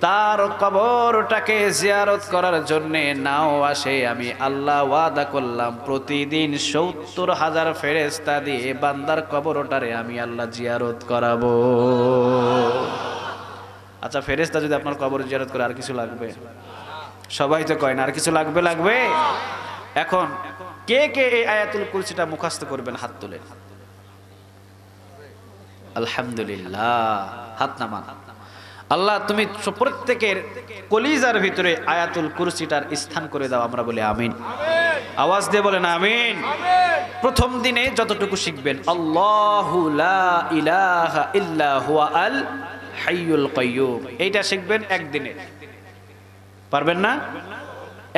তার কবরটাকে জিয়ারত করার জন্য নাও আসে, আমি আল্লাহ ওয়াদা করলাম প্রতিদিন ৭০,০০০ ফেরেশতা দিয়ে বান্দার কবরটারে আমি আল্লাহ জিয়ারত করাবো। আচ্ছা, ফেরেশতা যদি আপনার কবর জিয়ারত করে আর কিছু লাগবে? সবাই তো কয় না আর কিছু লাগবে। এখন কে কে এই আয়াতুল কুরসিটা মুখস্থ করবেন? হাত তুলেন। আলহামদুলিল্লাহ, হাত নামান। আল্লাহ তুমি প্রত্যেকের কলিজার ভিতরে আয়াতুল কুরসিটার স্থান করে দাও, আমরা বলি আমিন। আওয়াজ দিয়ে বলেন আমিন। প্রথম দিনে যতটুকু শিখবেন, আল্লাহু লা ইলাহা ইল্লা হুয়া আল হাইয়ুল কাইয়্যুম, এইটা শিখবেন একদিনে। পারবেন না?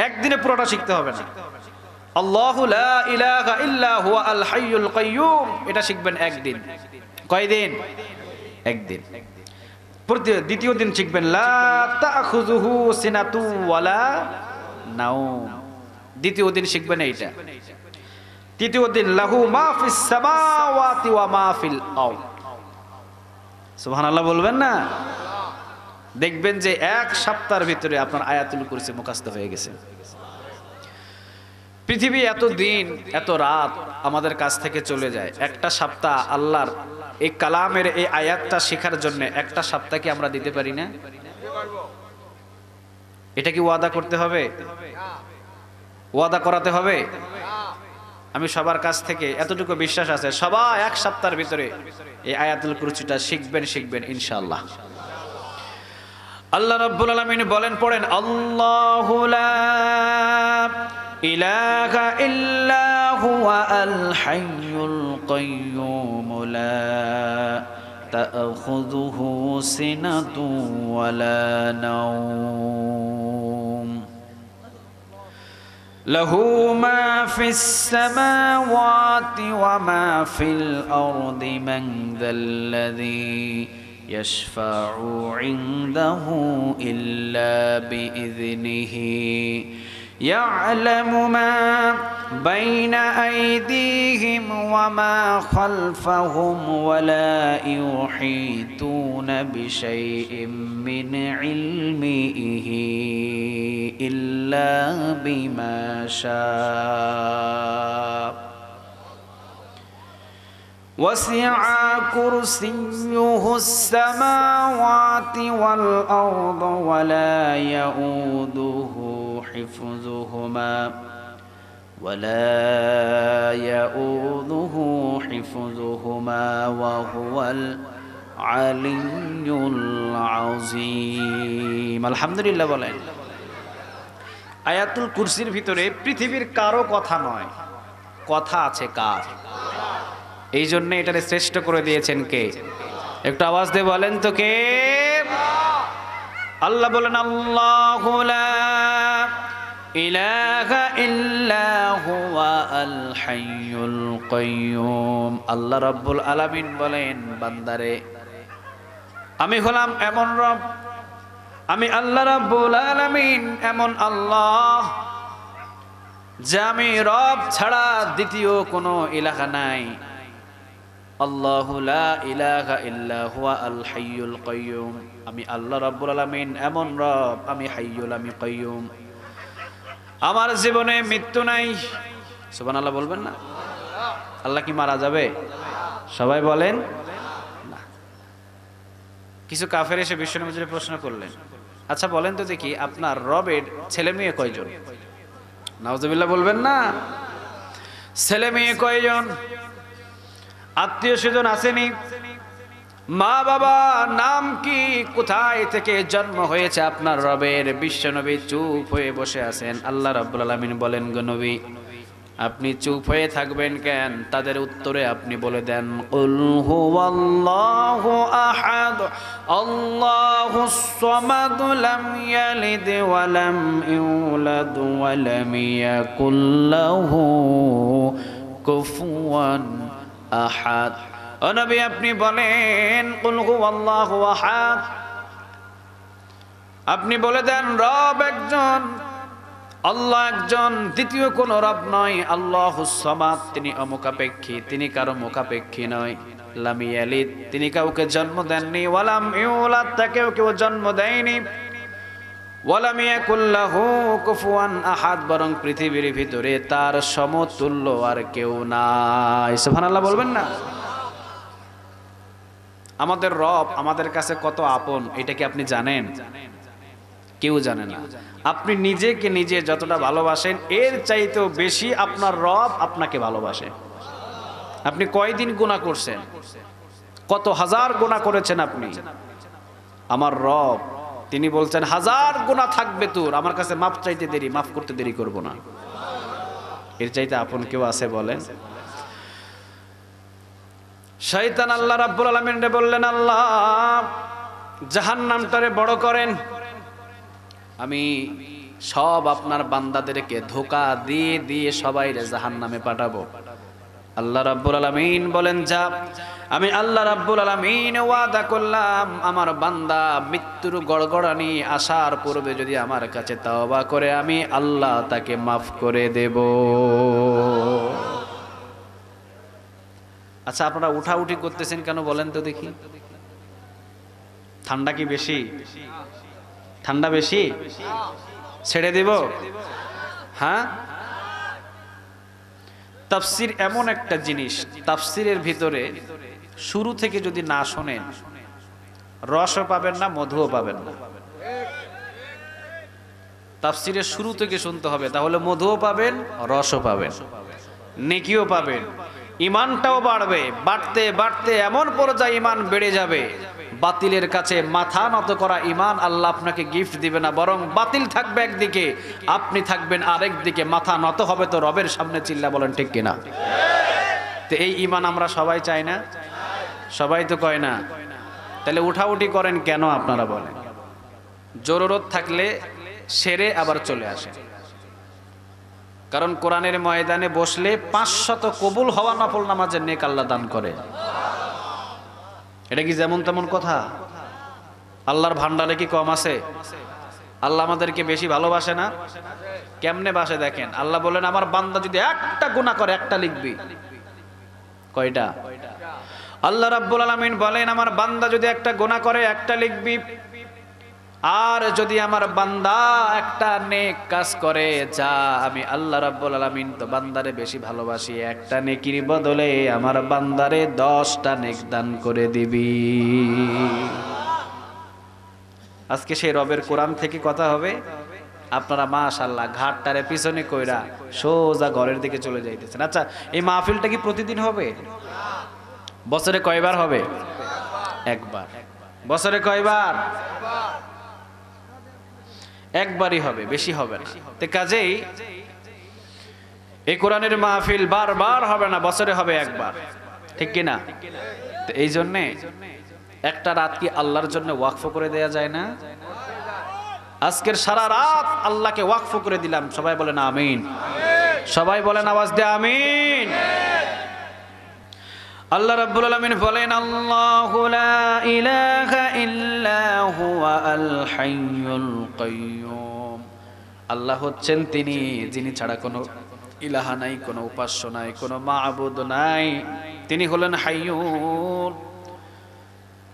একদিনে পুরোটা শিখতে হবে না। আল্লাহু লা ইলাহা ইল্লা হুয়া আল হাইয়ুল কাইয়্যুম, এটা শিখবেন একদিন। কয়দিন? একদিন। দ্বিতীয় দিন শিখবেন লা তাখুযুহু সিনাতু ওয়ালা নাওম, দ্বিতীয় দিন শিখবেন এইটা। তৃতীয় দিন লাহু মা ফিস সামাওয়াতি ওয়া মা ফিল আরদ, সুবহানাল্লাহ বলবেন না? দেখবেন যে এক সপ্তাহের ভিতরে আপনার আয়াতুল কুরসি মুখস্থ হয়ে গেছে। পৃথিবী এত দিন এত রাত আমাদের কাছ থেকে চলে যায়, একটা সপ্তাহ আল্লাহর এই কালামের এই আয়াতটা শেখার জন্য একটা সপ্তাহ কি আমরা দিতে পারি না? এটা কি ওয়াদা করতে হবে? ওয়াদা করাতে হবে? আমি সবার কাছ থেকে এতটুকু বিশ্বাস আছে, সবাই এক সপ্তাহের ভিতরে এই আয়াতুল কুরসিটা শিখবেন ইনশাআল্লাহ। আল্লাহ রাব্বুল আলামিন বলেন, পড়েন, আল্লাহু লা ইলাহা ইল্লা হুয়া আল হাইয়ুল কাইয়্যুম লা তাখুযুহু সিনাতু ওয়ালা নাওম লাহু মা ফিস সামাওয়াতি ওয়া মা ফিল আরদি মান যাল্লাযী ইয়াশফাউ ইনদাহু ইল্লা বিইযনিহি يعلم ما بين أيديهم وما خلفهم ولا يحيطون بشيء من علمه إلا بما شاء وسع كرسيه السماوات والأرض ولا يؤوده حفظهما وهو العلي العظيم। আলহামদুলিল্লাহ বলেন। আয়াতুল কুরসির ভিতরে পৃথিবীর কারো কথা নয়, কথা আছে কার? এই জন্য এটারে শ্রেষ্ঠ করে দিয়েছেন কে? একটু আওয়াজ দিয়ে বলেন তো কে? আল্লাহ বলেন, আল্লাহু লা ইলাহা ইল্লা হুয়া আল হাইয়ুল কাইয়্যুম। আল্লাহ রাব্বুল আলামিন বলেন, বান্দারে আমি হলাম এমন রব, আমি আল্লাহ রাব্বুল আলামিন এমন আল্লাহ যে আমি রব ছাড়া দ্বিতীয় কোনো ইলাহা নাই। আল্লাহু লা ইলাহা ইল্লা হুয়া আল হাইয়ুল কাইয়্যুম, আমি আল্লাহ রাব্বুল আলামিন এমন রব, আমি হাইয়ুল, আমি কাইয়্যুম। আমার জীবনে মৃত্যু নাই। সুবহানাল্লাহ বলবেন না? আল্লাহ কি মারা যাবে? সবাই বলেন না। কিছু কাফের এসে বিশ্বনবীকে প্রশ্ন করলেন, আচ্ছা বলেন তো দেখি আপনার রবের ছেলে মেয়ে কয়জন? নাউজুবিল্লাহ বলবেন না? ছেলে মেয়ে কয়জন? আত্মীয় স্বজন আসেনি? মা বাবা নাম কি? কোথায় থেকে জন্ম হয়েছে আপনার রবের? বিশ্বনবী চুপ হয়ে বসে আছেন। আল্লাহ রাব্বুল আলামিন বলেন, গো নবী আপনি চুপ হয়ে থাকবেন কেন? তাদের উত্তরে আপনি বলে দেন, কুল হুয়াল্লাহু আহাদ আল্লাহুস সামাদ লাম ইয়ালিদ ওয়া লাম ইউলাদ ওয়া লাম ইয়াকুল লাহু কুফুয়ান আহাদ। ও নবী আপনি বলেন, কুল হুয়াল্লাহু আহাদ, আপনি বলে দেন রব একজন, আল্লাহ একজন, দ্বিতীয় কোনো রব নয়। আল্লাহুস সামাদ, তিনি অমুখাপেক্ষী, তিনি কারো মুখাপেক্ষী নয়। লাম ইয়ালিদ, তিনি কাউকে জন্ম দেননি, ওয়ালাম ইউলাদ, তাকেও কেউ জন্ম দেয়নি, ওয়ালাম ইয়াকুল লাহু কুফুয়ান আহাদ, বরং পৃথিবীর ভিতরে তার সমতুল্য আর কেউ নাই। সুবহানাল্লাহ বলবেন না? আমাদের রব আমাদের কাছে কত আপন, এটা কি আপনি জানেন? কেউ জানে না। আপনি নিজেকে নিজে যতটা ভালোবাসেন এর চাইতেও বেশি আপনার রব আপনাকে ভালোবাসে। আপনি কয়দিন গুনাহ করছেন, কত হাজার গুনাহ করেছেন আপনি, আমার রব তিনি বলছেন হাজার গুনাহ থাকবে তোর, আমার কাছে মাফ চাইতে দেরি, মাফ করতে দেরি করব না। এর চাইতে আপন কেউ আছে বলেন? শয়তান আল্লাহ রাব্বুল আলামিনকে বললেন, আল্লাহ জাহান্নামটারে বড় করেন, আমি সব আপনার বান্দাদেরকে ধোঁকা দিয়ে দিয়ে সবাইরে জাহান্নামে পাঠাবো। আল্লাহ রাব্বুল আলামিন বলেন, যা, আমি আল্লাহ রাব্বুল আলামিন ওয়াদা করলাম আমার বান্দা মৃত্যুর গড়গড়ানি আসার পূর্বে যদি আমার কাছে তওবা করে আমি আল্লাহ তাকে মাফ করে দেব। আচ্ছা, আপনারা উঠাউঠি করতেছেন কেন বলেন তো দেখি? ঠান্ডা কি বেশি? ঠান্ডা বেশি? ছেড়ে দেব? হ্যাঁ, তাফসীর এমন একটা জিনিস, তাফসীরের ভিতরে শুরু থেকে যদি না শোনেন রসও পাবেন না, মধুও পাবেন না। তাফসীরের শুরু থেকে শুনতে হবে, তাহলে মধুও পাবেন, রসও পাবেন, নেকিও পাবেন, ঈমানটাও বাড়বে। বাড়তে বাড়তে এমন পর্যায়ে ঈমান বেড়ে যাবে, বাতিলের কাছে মাথা নত করা ঈমান আল্লাহ আপনাকে গিফট দিবে না, বরং বাতিল থাকবে একদিকে, আপনি থাকবেন আরেক দিকে, মাথা নত হবে তো রবের সামনে, চিল্লা বলেন ঠিক কিনা? তো এই ঈমান আমরা সবাই চাই না? সবাই তো কয় না। তাহলে উঠাউঠি করেন কেন আপনারা বলেন? জরুরত থাকলে সেরে আবার চলে আসে। কারণ কোরআনের ময়দানে বসলে 500 কবুল হওয়া নফল নামাজের নেক আল্লাহ দান করে। এটা কি যেমন তেমন কথা? আল্লাহর ভান্ডারে কি কম আছে? আল্লাহ আমাদেরকে বেশি ভালোবাসে না? কেমনে বাসে দেখেন, আল্লাহ বলেন আমার বান্দা যদি একটা গুনাহ করে একটা লিখবি। কয়টা? আল্লাহ রাব্বুল আলামিন বলেন আমার বান্দা যদি একটা গুনাহ করে একটা লিখবি, আর যদি আমার বান্দা একটা নেক কাজ করে, যা আমি আল্লাহ রাব্বুল আলামিন তো বান্দারে বেশি ভালোবাসি, একটা নেকির বদলে আমার বান্দারে 10টা নেক দান করে দিবি। আজকে সেই রবের কোরআন থেকে কথা হবে, আপনারা মাশাআল্লাহ ঘাটটারে পিছনে কইরা সোজা ঘরের দিকে চলে যাইতেছেন। আচ্ছা, এই মাহফিলটা কি প্রতিদিন হবে? বছরে কয়বার হবে? একবার। বছরে কয়বার? একবারই হবে, বেশি হবে না। তো কাজেই এই কোরআনের মাহফিল বারবার হবে না, বছরে হবে একবার, ঠিক কি না? তো এই জন্যে একটা রাত কি আল্লাহর জন্য ওয়াকফ করে দেয়া যায় না? আজকের সারা রাত আল্লাহকে ওয়াকফ করে দিলাম। সবাই বলেন আমিন। সবাই বলেন আওয়াজ দিয়ে আমিন। আল্লাহ রাব্বুল আলামিন বলেন আল্লাহু লা ইলাহা ইল্লা হুয়া আল হাইয়ুল কাইয়্যুম। আল্লাহ হচ্ছেন তিনি যিনি ছাড়া কোনো ইলাহা নাই, কোনো উপাস্য নাই, কোনো মাবুদ নাই। তিনি হলেন হাইয়ুন,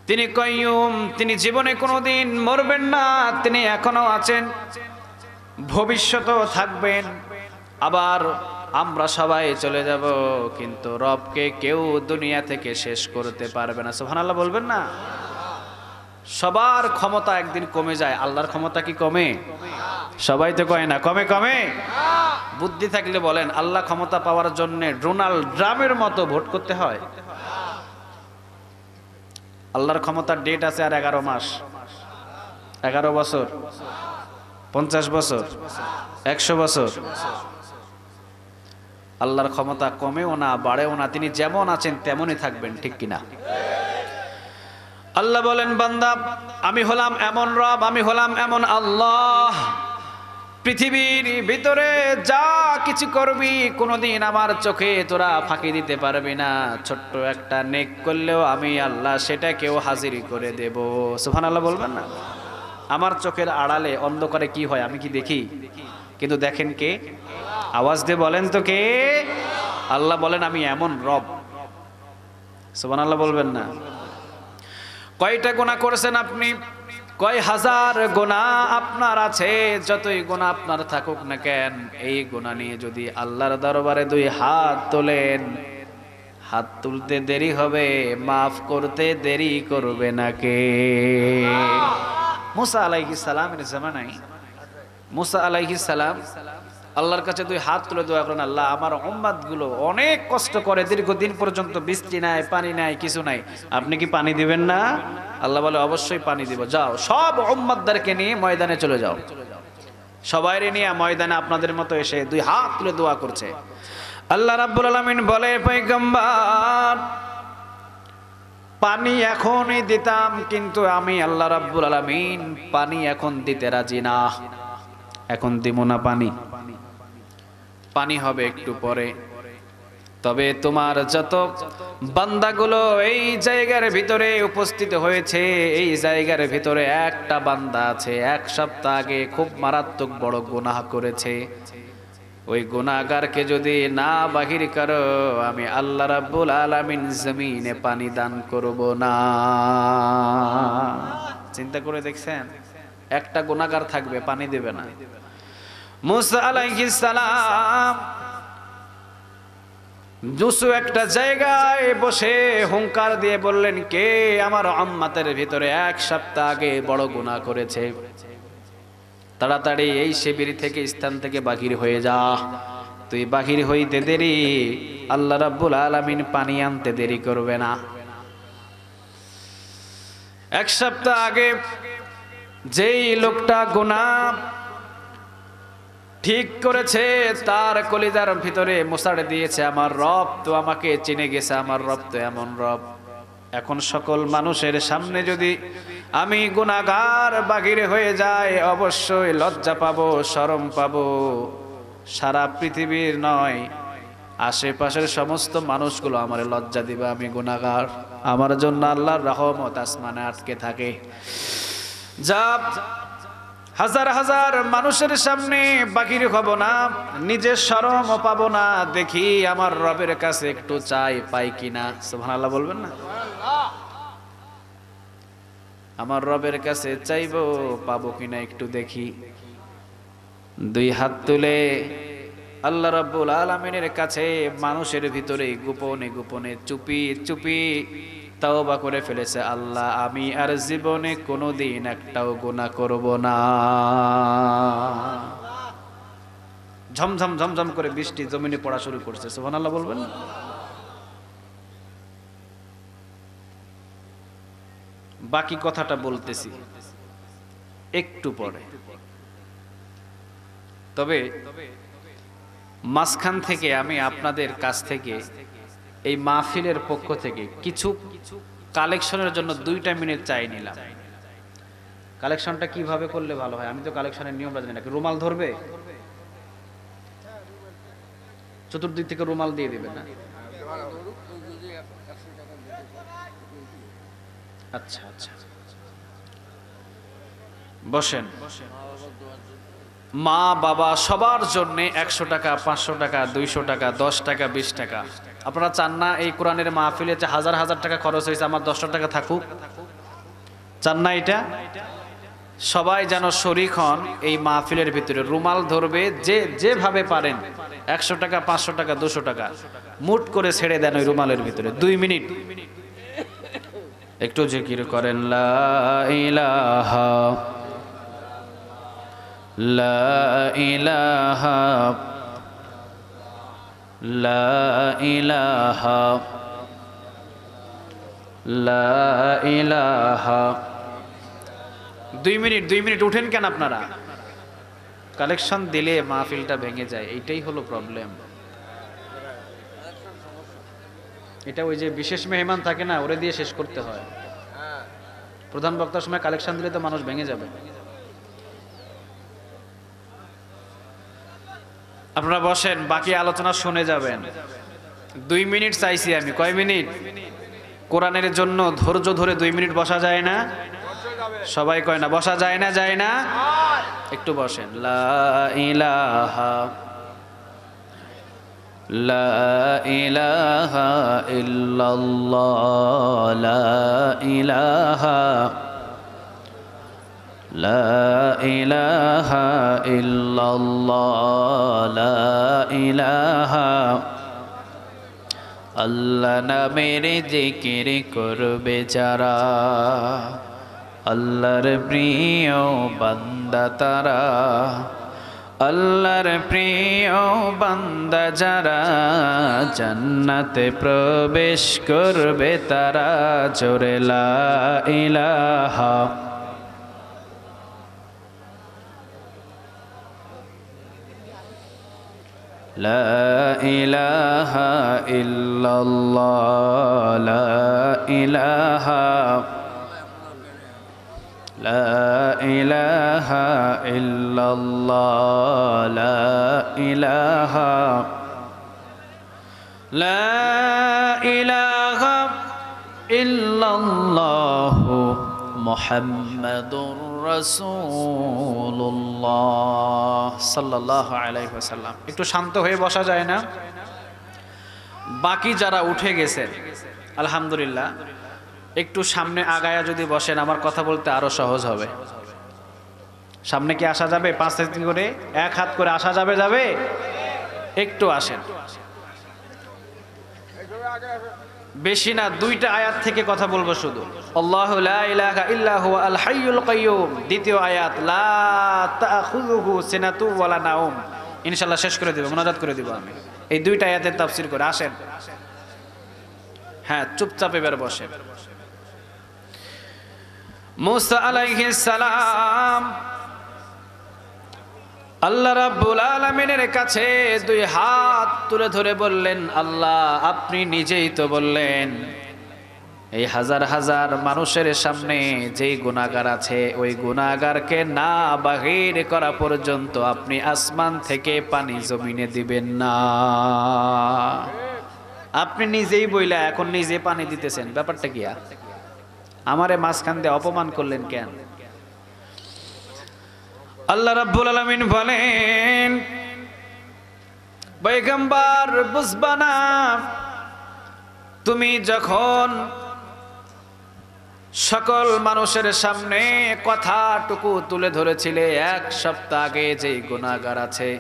তিনি কাইয়্যুম, তিনি জীবনে কোনোদিন মরবেন না, তিনি এখনো আছেন, ভবিষ্যতেও থাকবেন। আবার আমরা সবাই চলে যাব, কিন্তু রবকে কেউ দুনিয়া থেকে শেষ করতে পারবে না। সুবহানাল্লাহ বলবেন না? সবার ক্ষমতা একদিন কমে যায়, আল্লাহর ক্ষমতা কি কমে? সবাই তো কয় না কমে কমে। বুদ্ধি থাকলে বলেন আল্লাহ ক্ষমতা পাওয়ার জন্য ডোনাল্ড ট্রাম্পের মতো ভোট করতে হয়? আল্লাহর ক্ষমতার ডেট আছে আর 11 মাস, 11 বছর, 50 বছর, 100 বছর। আল্লাহর ক্ষমতা কমেও না বাড়েও না, তিনি যেমন আছেন তেমনই থাকবেন, ঠিক কিনা? আল্লাহ বলেন বান্দা আমি হলাম এমন রব, আমি হলাম এমন আল্লাহ, পৃথিবীর ভিতরে যা কিছু করবি কোনোদিন আমার চোখে তোরা ফাঁকি দিতে পারবি না। ছোট্ট একটা নেক করলেও আমি আল্লাহ সেটাকেও হাজির করে দেব। সুবহানাল্লাহ বলবেন না? আমার চোখের আড়ালে অন্ধকারে কি হয় আমি কি দেখি? কিন্তু দেখেন কে? আওয়াজ দিয়ে বলেন তো কে? আল্লাহ বলেন আমি এমন রব, সুবহানাল্লাহ বলবেন না? কয়টা গুনাহ করেছেন আপনি? কয় হাজার গুনাহ আপনার আছে? যতই গুনাহ আপনার থাকুক না কেন, এই গুনাহ নিয়ে যদি আল্লাহর দরবারে দুই হাত তোলেন, হাত তুলতে দেরি হবে, মাফ করতে দেরি করবে না কে? মুসা আলাইহিস সালামের জামানায় মুসা আলাইহিস সালাম আল্লাহর কাছে দুই হাত তুলে দোয়া করেন, আল্লাহ আমার উম্মতগুলো অনেক কষ্ট করে, দীর্ঘদিন পর্যন্ত বৃষ্টি নাই, পানি নাই, কিছু নাই, আপনি কি পানি দিবেন না? আল্লাহ বলে অবশ্যই পানি দিব, যাও সব উম্মতদেরকে নিয়ে ময়দানে চলে যাও। সবাইরে নিয়ে ময়দানে আপনাদের মতো এসে দুই হাত তুলে দোয়া করছে। আল্লাহ রাব্বুল আলামিন বলে, পয়গম্বর পানি এখনই দিতাম, কিন্তু আমি আল্লাহ রাব্বুল আলামিন পানি এখন দিতে রাজি না, এখন দিব না পানি, পানি হবে একটু পরে। তবে তোমার যত বান্দাগুলো এই জায়গার ভিতরে উপস্থিত হয়েছে, এই জায়গার ভিতরে একটা বান্দা আছে এক সপ্তাহ আগে খুব মারাত্মক বড় গুনাহ করেছে, ওই গুনাহগারকে যদি না বাহির করো, আমি আল্লাহ রাব্বুল আলামিন জমিনে পানি দান করব না। চিন্তা করে দেখছেন, একটা গুনাহগার থাকবে, পানি দেবে না। মুসা আলাইহিস সালাম যুসু একটা জায়গায় বসে হুঙ্কার দিয়ে বললেন, কে আমার উম্মতের ভিতরে এক সপ্তাহ আগে বড় গুনাহ করেছে, তাড়াতাড়ি এই শিবির থেকে, স্থান থেকে বাহির হয়ে যা। তুই বাহির হইতে দেরি, আল্লাহ রাব্বুল আলামিন পানি আনতে দেরি করবে না। এক সপ্তাহ আগে যেই লোকটা গুনাহ ঠিক করেছে, তার কলিজার ভিতরে মোসাড়ে দিয়েছে, আমার রব তো আমাকে চিনে গেছে, আমার রব তো এমন রব। এখন সকল মানুষের সামনে যদি আমি গুনাহগার বাহির হয়ে যাই, অবশ্যই লজ্জা পাবো, শরম পাবো। সারা পৃথিবীর নয়, আশেপাশের সমস্ত মানুষগুলো আমার লজ্জা দিবে, আমি গুনাহগার। আমার জন্য আল্লাহর রহমত আসমানে আটকে থাকে। যা হাজার হাজার মানুষের সামনে বাহির হব না, নিজের শরমও পাবো না, দেখি আমার রবের কাছে একটু চাই, পাই কিনা। সুবহানাল্লাহ বলবেন না? আমার রবের কাছে চাইবো, পাবো কিনা একটু দেখি। দুই হাত তুলে আল্লাহ রাব্বুল আলামিনের কাছে মানুষের ভিতরে গোপনে গোপনে চুপি চুপি তাওবা করে ফেলেছে, আল্লাহ আমি আর জীবনে কোনোদিন একটাও গুনাহ করব না। ঝমঝম ঝমঝম করে বৃষ্টি জমিনে পড়া শুরু করছে। সুবহানাল্লাহ বলবেন? বাকি কথাটা বলতেছি একটু পরে। তবে মাঝখান থেকে আমি আপনাদের কাছ থেকে এই মাহফিলের পক্ষ থেকে কিছু কালেকশনের জন্য 2টা মিনিট চাই নিলাম। কালেকশনটা কিভাবে করলে ভালো হয়? আমি তো কালেকশনের নিয়মটা জানি না। রুমাল ধরবে? চতুর্দিক থেকে রুমাল দিয়ে দিবেন না? আচ্ছা আচ্ছা, বসেন। মা বাবা সবার জন্য 100 টাকা, 500 টাকা, 200 টাকা, 10 টাকা, 20 টাকা। আপনারা চান না এই কোরআনের মাহফিলে যে হাজার হাজার টাকা খরচ হয়েছে, আমার 10 টাকা থাকুক? চান না এটা? সবাই যেন শরীক হন এই মাহফিলের ভিতরে। রুমাল ধরবে যে যেভাবে পারেন, 100 টাকা, 500 টাকা, 200 টাকা মুট করে ছেড়ে দেন ওই রুমালের ভিতরে। 2 মিনিট একটু জিকির করেন, লা ইলাহা লা ইলাহা লা ইলাহা লা ইলাহা। 2 মিনিট, 2 মিনিট উঠেন কেন আপনারা? কালেকশন দিলে মাহফিলটা ভেঙে যায়, এইটাই হলো প্রবলেম। এটা ওই যে বিশেষ মেহমান থাকে না, ওরে দিয়ে শেষ করতে হয়। প্রধান বক্তার সময় কালেকশন দিলে তো মানুষ ভেঙে যাবে। আপনারা বসেন, বাকি আলোচনা শুনে যাবেন। 2 মিনিট চাইছি আমি। কয় মিনিট? কোরআনের জন্য ধৈর্য ধরে 2 মিনিট বসা যায় না? সবাই কয় না বসা যায় না? যায় না? একটু বসেন। লা ইলাহা লা ইলাহা ইল্লাল্লাহ লা ইলাহা লা ইলাহা ইল্লাল্লাহ লা ইলাহা আল্লাহ নামের জিকির করবে যারা আল্লাহর প্রিয় বান্দা তারা আল্লাহর প্রিয় বান্দা যারা জান্নাতে প্রবেশ করবে তারা জোরে লা ইলাহা লা ইলাহা ইল্লাল্লাহ লা ইলাহা লা ইলাহা ইল্লাল্লাহ লা ইলাহা লা ইলাহা ইল্লাল্লাহ মুহাম্মাদুর রাসূলুল্লাহ সাল্লাল্লাহু আলাইহি ওয়াসাল্লাম। একটু শান্ত হয়ে বসা যায় না? বাকি যারা উঠে গেছেন আলহামদুলিল্লাহ, একটু সামনে আগায়া যদি বসেন আমার কথা বলতে আরো সহজ হবে। সামনে কি আসা যাবে? 5 সেকেন্ড করে, এক হাত করে আসা যাবে? যাবে? একটু আসেন, বেশি না, 2টা আয়াত থেকে কথা বলবো শুধু। আল্লাহু লা ইলাহা ইল্লা হুয়া আল হাইয়ুল কাইয়্যুম, দ্বিতীয় আয়াত লা তাখুযুহু সিনাতু ওয়ালা নাওম। ইনশাআল্লাহ শেষ করে দিব, মুনাজাত করে দিব আমি এই 2টা আয়াতের তাফসীর করে। আসেন, হ্যাঁ চুপচাপ এবার বসেন। মুসা আলাইহিস সালাম আল্লাহ রাব্বুল আলামিনের কাছে 2 হাত তুলে ধরে বললেন, আল্লাহ আপনি নিজেই তো বললেন এই হাজার হাজার মানুষের সামনে যেই গুনাহগার আছে ওই গুনাহগারকে না বাহির করা পর্যন্ত আপনি আসমান থেকে পানি জমিনে দিবেন না। আপনি নিজেই বইলা এখন নিজে পানি দিতেছেন, ব্যাপারটা কি? আমারে মাঝখান দিয়ে অপমান করলেন কেন? আল্লাহ রাব্বুল আলামিন বলেন, পয়গম্বর বুঝবা না, তুমি যখন সকল মানুষের সামনে কথাটুকু তুলে ধরেছিলে 1 সপ্তাহ আগে যে গুনাহগার আছে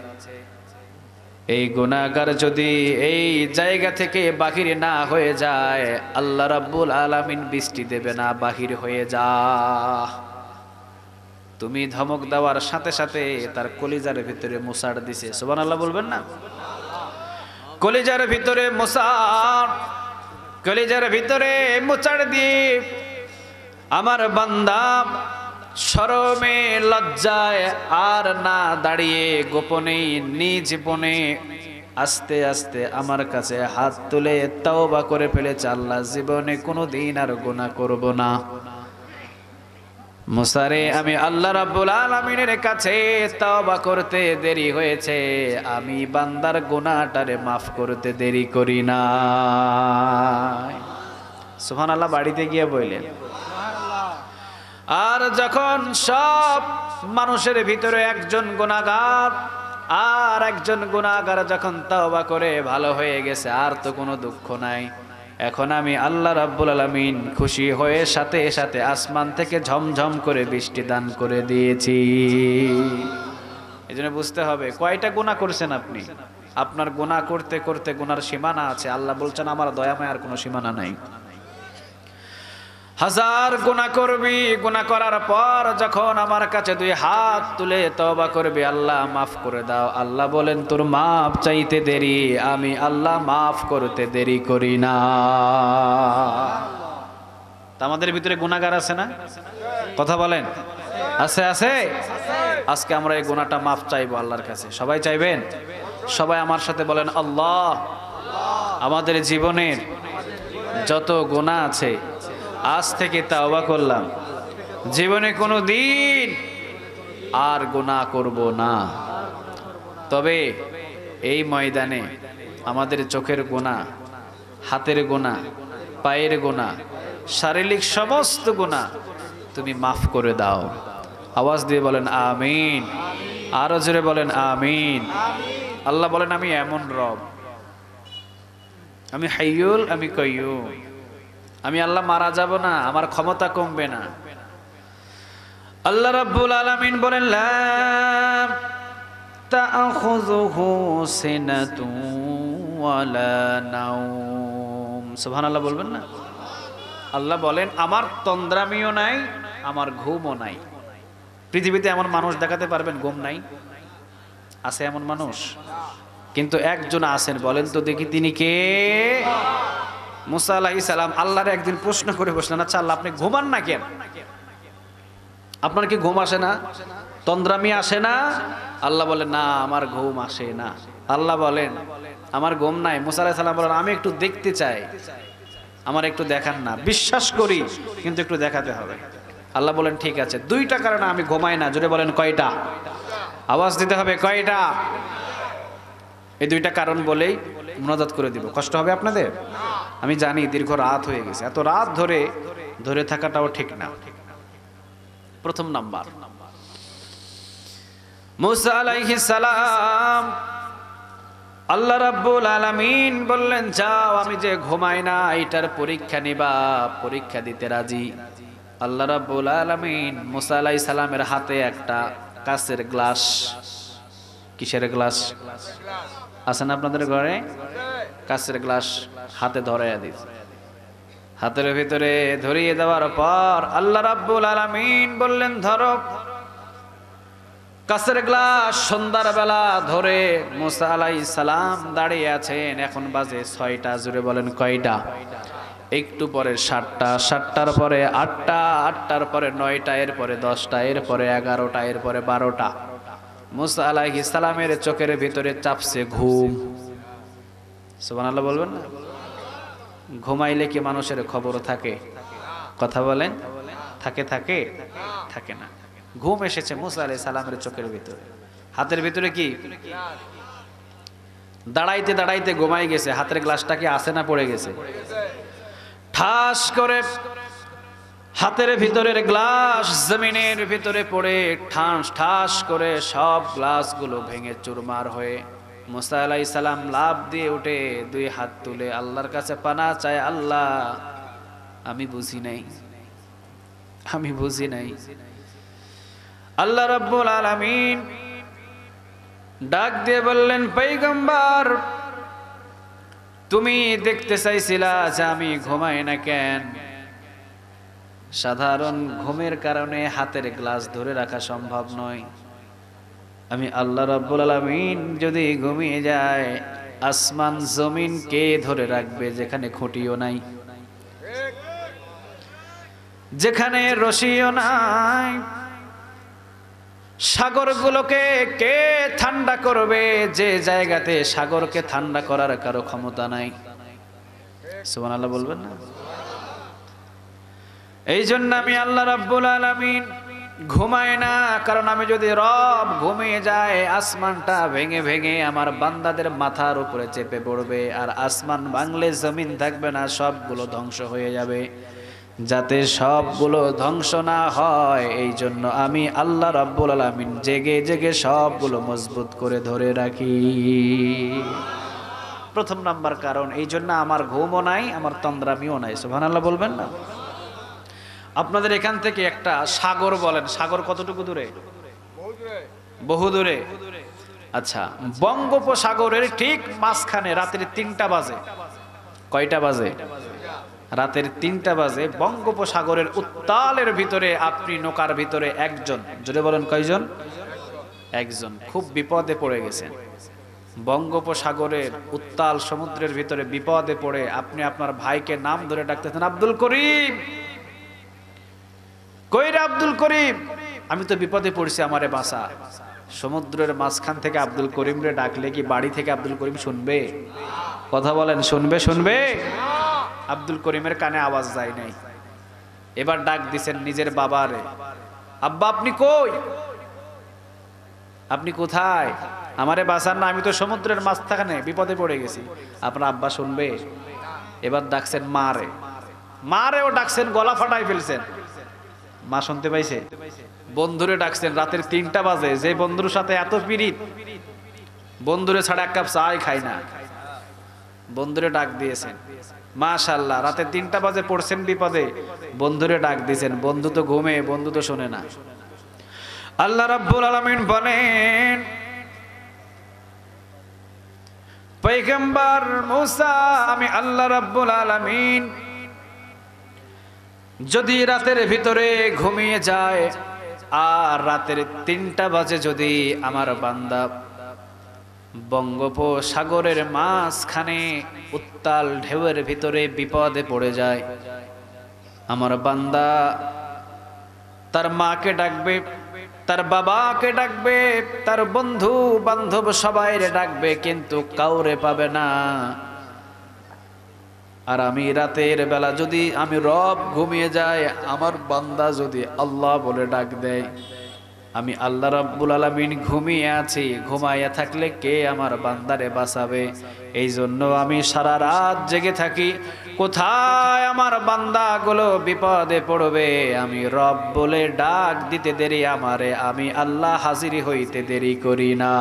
এই গুনাহগার যদি এই জায়গা থেকে বাহির না হয়ে যায় আল্লাহ রাব্বুল আলামিন বৃষ্টি দেবে না, বাহির হয়ে যা। তুমি ধমক দেওয়ার সাথে সাথে তার কলিজার ভিতরে মোসাড় দিছে। সুবহানাল্লাহ বলবেন না? কলিজার ভিতরে মোসাড়, কলিজার ভিতরে মোচাড় দিয়ে আমার বান্দা শরমে লজ্জায় আর না দাঁড়িয়ে গোপনে নিজ বনে আস্তে আস্তে আমার কাছে হাত তুলে তওবা করে ফেলেছে, আল্লাহ জীবনে কোনোদিন আর গুনাহ করব না। মুসারে আমি আল্লাহ রাব্বুল আলামিনের কাছে তওবা করতে দেরি হয়েছে, আমি বান্দার গুনাহটারে মাফ করতে দেরি করি না। সুবহানাল্লাহ বাড়িতে গিয়ে বললেন। আর যখন সব মানুষের ভিতরে একজন গুনাহগার আর একজন গুনাহগার যখন তওবা করে ভালো হয়ে গেছে আর তো কোনো দুঃখ নাই, এখন আমি আল্লাহ রাব্বুল আলামিন খুশি হয়ে সাথে সাথে আসমান থেকে ঝমঝম করে বৃষ্টি দান করে দিয়েছি। এজন্য বুঝতে হবে কয়টা গুনাহ করছেন আপনি। আপনার গুনাহ করতে করতে গুনার সীমানা আছে। আল্লাহ বলছেন আমার দয়া মায়ার কোনো সীমানা নাই। হাজার গুনাহ করবি, গুনাহ করার পর যখন আমার কাছে 2 হাত তুলে তওবা করবি, আল্লাহ মাফ করে দাও, আল্লাহ বলেন তোর মাফ চাইতে দেরি, আমি আল্লাহ মাফ করতে দেরি করি না। আমাদের ভিতরে গুনাহগার আছে না? কথা বলেন, আছে? আছে। আজকে আমরা এই গুনাহটা মাফ চাইবো আল্লাহর কাছে। সবাই চাইবেন? সবাই আমার সাথে বলেন, আল্লাহ আমাদের জীবনের যত গুনাহ আছে আজ থেকে তওবা করলাম, জীবনে কোনো দিন আর গুনাহ করব না। তবে এই ময়দানে আমাদের চোখের গুনাহ, হাতের গুনাহ, পায়ের গুনাহ, শারীরিক সমস্ত গুনাহ তুমি মাফ করে দাও। আওয়াজ দিয়ে বলেন আমিন। আরো জোরে বলেন আমিন। আল্লাহ বলেন আমি এমন রব আমি হাইয়ুল, আমি কাইয়ুম, আমি আল্লাহ মারা যাব না, আমার ক্ষমতা কমবে না। আল্লাহ রাব্বুল আলামিন বলেন লা তাআখুযুহু সিনাতুন ওয়ালা নাওম। সুবহানাল্লাহ বলবেন না? আল্লাহ বলেন আমার তন্দ্রামিও নাই, আমার ঘুমও নাই। পৃথিবীতে এমন মানুষ দেখাতে পারবেন ঘুম নাই? আছে এমন মানুষ? কিন্তু একজন আছেন, বলেন তো দেখি তিনি কে? মুসা আলাইহিস সালাম আল্লাহর একদিন প্রশ্ন করে বসলেন, আচ্ছা আল্লাহ আপনি ঘুমান না কেন? আপনার কি ঘুম আসে না? তন্দ্রামি আসে না? আল্লাহ বলেন না, আমার ঘুম আসে না। আল্লাহ বলেন আমার ঘুম নাই। মুসা আলাইহিস সালাম বলেন আমি একটু দেখতে চাই, আমার একটু দেখান না। বিশ্বাস করি কিন্তু একটু দেখাতে হবে। আল্লাহ বলেন ঠিক আছে, দুইটা কারণে আমি ঘুমাই না। জোরে বলেন কয়টা? আওয়াজ দিতে হবে, কয়টা? এই দুইটা কারণ বলেই মুনাজাত করে দিব। কষ্ট হবে আপনাদের? আমি জানি দীর্ঘ রাত হয়ে গেছে, এত রাত ধরে ধরে থাকাটাও ঠিক না। প্রথম নাম্বার, মুসা আলাইহিস সালাম আল্লাহ রাব্বুল আলামিন বললেন যাও, আমি যে ঘুমাই না এটার পরীক্ষা নিবা, পরীক্ষা দিতে রাজি। আল্লাহ রাব্বুল আলামিন মুসা আলাইহিস সালামের হাতে একটা কাচের গ্লাস, কিসের গ্লাস আছে না আপনাদের ঘরে? কাচের গ্লাস হাতে ধরাইয়া দিয়েছে। হাতের ভিতরে ধরিয়ে দেওয়ার পর আল্লাহ রাব্বুল আলামিন বললেন ধরো। কাচের গ্লাস সন্ধ্যার বেলা ধরে মুসা আলাইহিস সালাম দাঁড়িয়ে আছেন। এখন বাজে 6টা। জুড়ে বলেন কয়টা? একটু পরে 7টা, 7টার পরে 8টা, 8টার পরে 9টা, এরপরে 10টা, এরপরে 11টা, এরপরে 12টা। মুসা আলাইহিস সালামের চোখের ভিতরে চাপছে ঘুম। সুবহানাল্লাহ বলবেন না? ঘুমাইলে কি মানুষের খবর থাকে? কথা বলেন, থাকে? থাকে থাকে না। ঘুম এসেছে মুসা আলাইহিস সালামের চোখের ভিতরে। হাতের ভিতরে কি? দাঁড়াইতে দাঁড়াইতে ঘুমাই গেছে। হাতের গ্লাসটা কি আছে না পড়ে গেছে? ঠাস করে হাতের ভিতরের গ্লাস জমিনের ভিতরে পড়ে ঠাস ঠাস করে সব গ্লাসগুলো ভেঙে চুরমার হয়ে মুসা আলাইহিস সালাম লাফ দিয়ে উঠে 2 হাত তুলে আল্লাহর কাছে পানা চায়, আল্লাহ আমি বুঝি নাই, আমি বুঝি নাই। আল্লাহ রাব্বুল আলামিন ডাক দিয়ে বললেন পয়গম্বর তুমি দেখতে চাইছিলা যে আমি ঘুমাই না কেন? সাধারণ ঘুমের কারণে হাতের গ্লাস ধরে রাখা সম্ভব নয়। আমি আল্লাহ রাব্বুল আলামিন যদি ঘুমিয়ে যায় আসমান জমিন কে ধরে রাখবে? যেখানে খুঁটিও নাই, যেখানে রশিও নাই, সাগরগুলোকে কে ঠান্ডা করবে? যে জায়গাতে সাগরকে ঠান্ডা করার কারো ক্ষমতা নাই। সুবহানাল্লাহ বলবেন না? এই জন্য আমি আল্লাহ রাব্বুল আলামিন ঘুমাই না, কারণ আমি যদি রব ঘুমিয়ে যায় আসমানটা ভেঙে ভেঙে আমার বান্দাদের মাথার উপরে চেপে পড়বে, আর আসমান ভাঙলে জমিন থাকবে না, সবগুলো ধ্বংস হয়ে যাবে। যাতে সবগুলো ধ্বংস না হয় এই জন্য আমি আল্লাহ রাব্বুল আলামিন জেগে জেগে সবগুলো মজবুত করে ধরে রাখি। প্রথম নাম্বার কারণ, এই জন্য আমার ঘুমও নাই, আমার তন্দ্রামিও নাই। সুবহানাল্লাহ বলবেন না? আপনাদের এখান থেকে একটা সাগর বলেন, সাগর কতটুকু দূরে? বহু দূরে। আচ্ছা, বঙ্গোপসাগরের ঠিক মাঝখানে রাতের 3টা বাজে। কয়টা বাজে? রাতের 3টা বাজে। বঙ্গোপসাগরের উত্তালের ভিতরে আপনি নৌকার ভিতরে একজন, জোরে বলেন কয়জন? একজন। খুব বিপদে পড়ে গেছেন। বঙ্গোপসাগরের উত্তাল সমুদ্রের ভিতরে বিপদে পড়ে আপনি আপনার ভাইকে নাম ধরে ডাকতেছেন, আব্দুল করিম। কই রে আব্দুল করিম? আমি তো বিপদে পড়ছি, আমারে বাঁচা। সমুদ্রের মাঝখান থেকে আব্দুল করিম রে ডাকলে কি বাড়ি থেকে আব্দুল করিম শুনবে? কথা বলেন, শুনবে? শুনবে? আব্দুল করিমের কানে আওয়াজ যায় নাই। এবার ডাক দিছেন নিজের বাবারে, আব্বা আপনি কই? আপনি কোথায়? আমারে বাঁচান না, আমি তো সমুদ্রের মাঝখানে বিপদে পড়ে গেছি। আপনার আব্বা শুনবে? এবার ডাকছেন মারে, মারেও ডাকছেন, গলা ফাটাই ফেলছেন। মা শুনতে পাইছে? বন্ধুরে ডাকছেন, রাতের 3টা বাজে। যে বন্ধুর সাথে এত পিরিত, বন্ধুরে ছাড়া 1 কাপ চাই খাই না। বন্ধুরে ডাক দিয়েছেন, মাশাআল্লাহ। রাতে 3টা বাজে পড়ছেন বিপদে, বন্ধুরে ডাক দিয়েছেন। বন্ধু তো ঘুমে, বন্ধু তো শোনে না। আল্লাহ রাব্বুল আলামিন বলেন, পয়গম্বর মূসা, আমি আল্লাহ রাব্বুল আলামিন যদি রাতের ভিতরে ঘুমিয়ে যায় আর রাতের 3টা বাজে যদি আমার বান্দা বঙ্গোপসাগরের মাঝখানে উত্তাল ঢেউয়ের ভিতরে বিপদে পড়ে যায়, আমার বান্দা তার মাকে ডাকবে, তার বাবাকে ডাকবে, তার বন্ধু বান্ধব সবাইরে ডাকবে, কিন্তু কাউরে পাবে না। আর আমি রাতের বেলা যদি আমি রব ঘুমিয়ে যাই, আমার বান্দা যদি আল্লাহ বলে ডাক দেয়, আমি আল্লাহ রাব্বুল আলামিন ঘুমিয়ে আছি, ঘুমাইয়া থাকলে কে আমার বান্দারে বাঁচাবে? এই জন্য আমি সারা রাত জেগে থাকি, কোথায় আমার বান্দাগুলো বিপদে পড়বে, আমি রব বলে ডাক দিতে দেরি আমারে, আমি আল্লাহ হাজির হইতে দেরি করি না।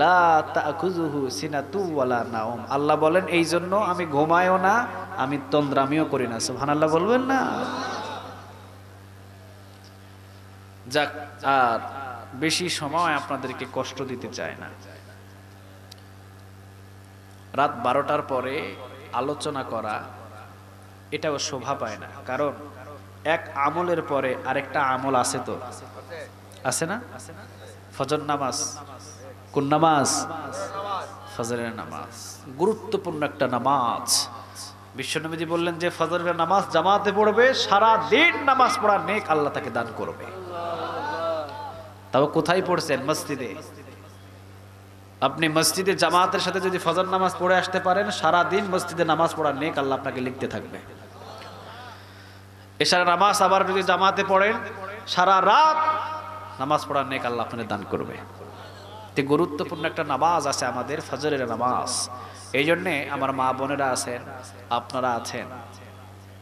লা তাখুযুহু সিনাতু ওয়ালা নাওম, আল্লাহ বলেন এই জন্য আমি ঘুমাইও না, আমি তন্দ্রামিও করি না। সুবহানাল্লাহ বলবেন না? যাক, আর বেশি সময় আপনাদেরকে কষ্ট দিতে চাই না। রাত 12টার পরে আলোচনা করা এটাও শোভা পায় না, কারণ এক আমলের পরে আরেকটা আমল আছে, তো আছে না? ফজর নামাজ। কোন নামাজ? ফজরের নামাজ গুরুত্বপূর্ণ একটা নামাজ। বিশ্বনবীজি বললেন যে ফজরের নামাজ জামাতে পড়বে, সারা দিন নামাজ পড়ার নেক আল্লাহ তাকে দান করবে। তাও কোথায় পড়ছেন? মসজিদে। আপনি মসজিদে জামাতের সাথে যদি ফজর নামাজ পড়ে আসতে পারেন, সারা দিন মসজিদে নামাজ পড়ার নেক আল্লাহ আপনাকে লিখতে থাকবে। এশার নামাজ আবার যদি জামাতে পড়েন, সারা রাত নামাজ পড়ার নেক আল্লাহ আপনাকে দান করবে। গুরুত্বপূর্ণ একটা নামাজ আছে আমাদের, ফজরের নামাজ। এই জন্যে আমার মা বোনেরা আছেন, আপনারা আছেন,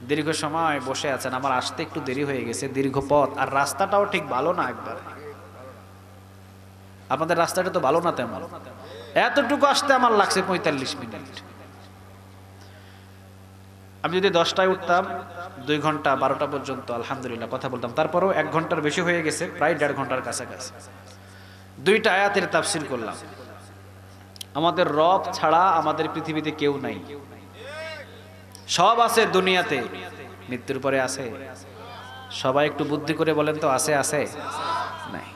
দীর্ঘ সময় বসে আছেন, আমার আসতে একটু দেরি হয়ে গেছে, দীর্ঘ পথ, আর রাস্তাটাও ঠিক ভালো না। একবার আপনাদের রাস্তাটা তো ভালো না তেমন, এতটুকু আসতে আমার লাগছে 45 মিনিট। আমি যদি 10টায় উঠতাম, 2 ঘন্টা 12টা পর্যন্ত আলহামদুলিল্লাহ কথা বলতাম, তারপরেও 1 ঘন্টার বেশি হয়ে গেছে, প্রায় 1.5 ঘন্টার কাছাকাছি। 2টা আয়াতের তাফসীর করলাম। আমাদের রব ছাড়া আমাদের পৃথিবীতে কেউ নাই। সব আছে দুনিয়াতে, মৃত্যুর পরে আছে? সবাই একটু বুদ্ধি করে বলেন তো, আছে? আছে নাই।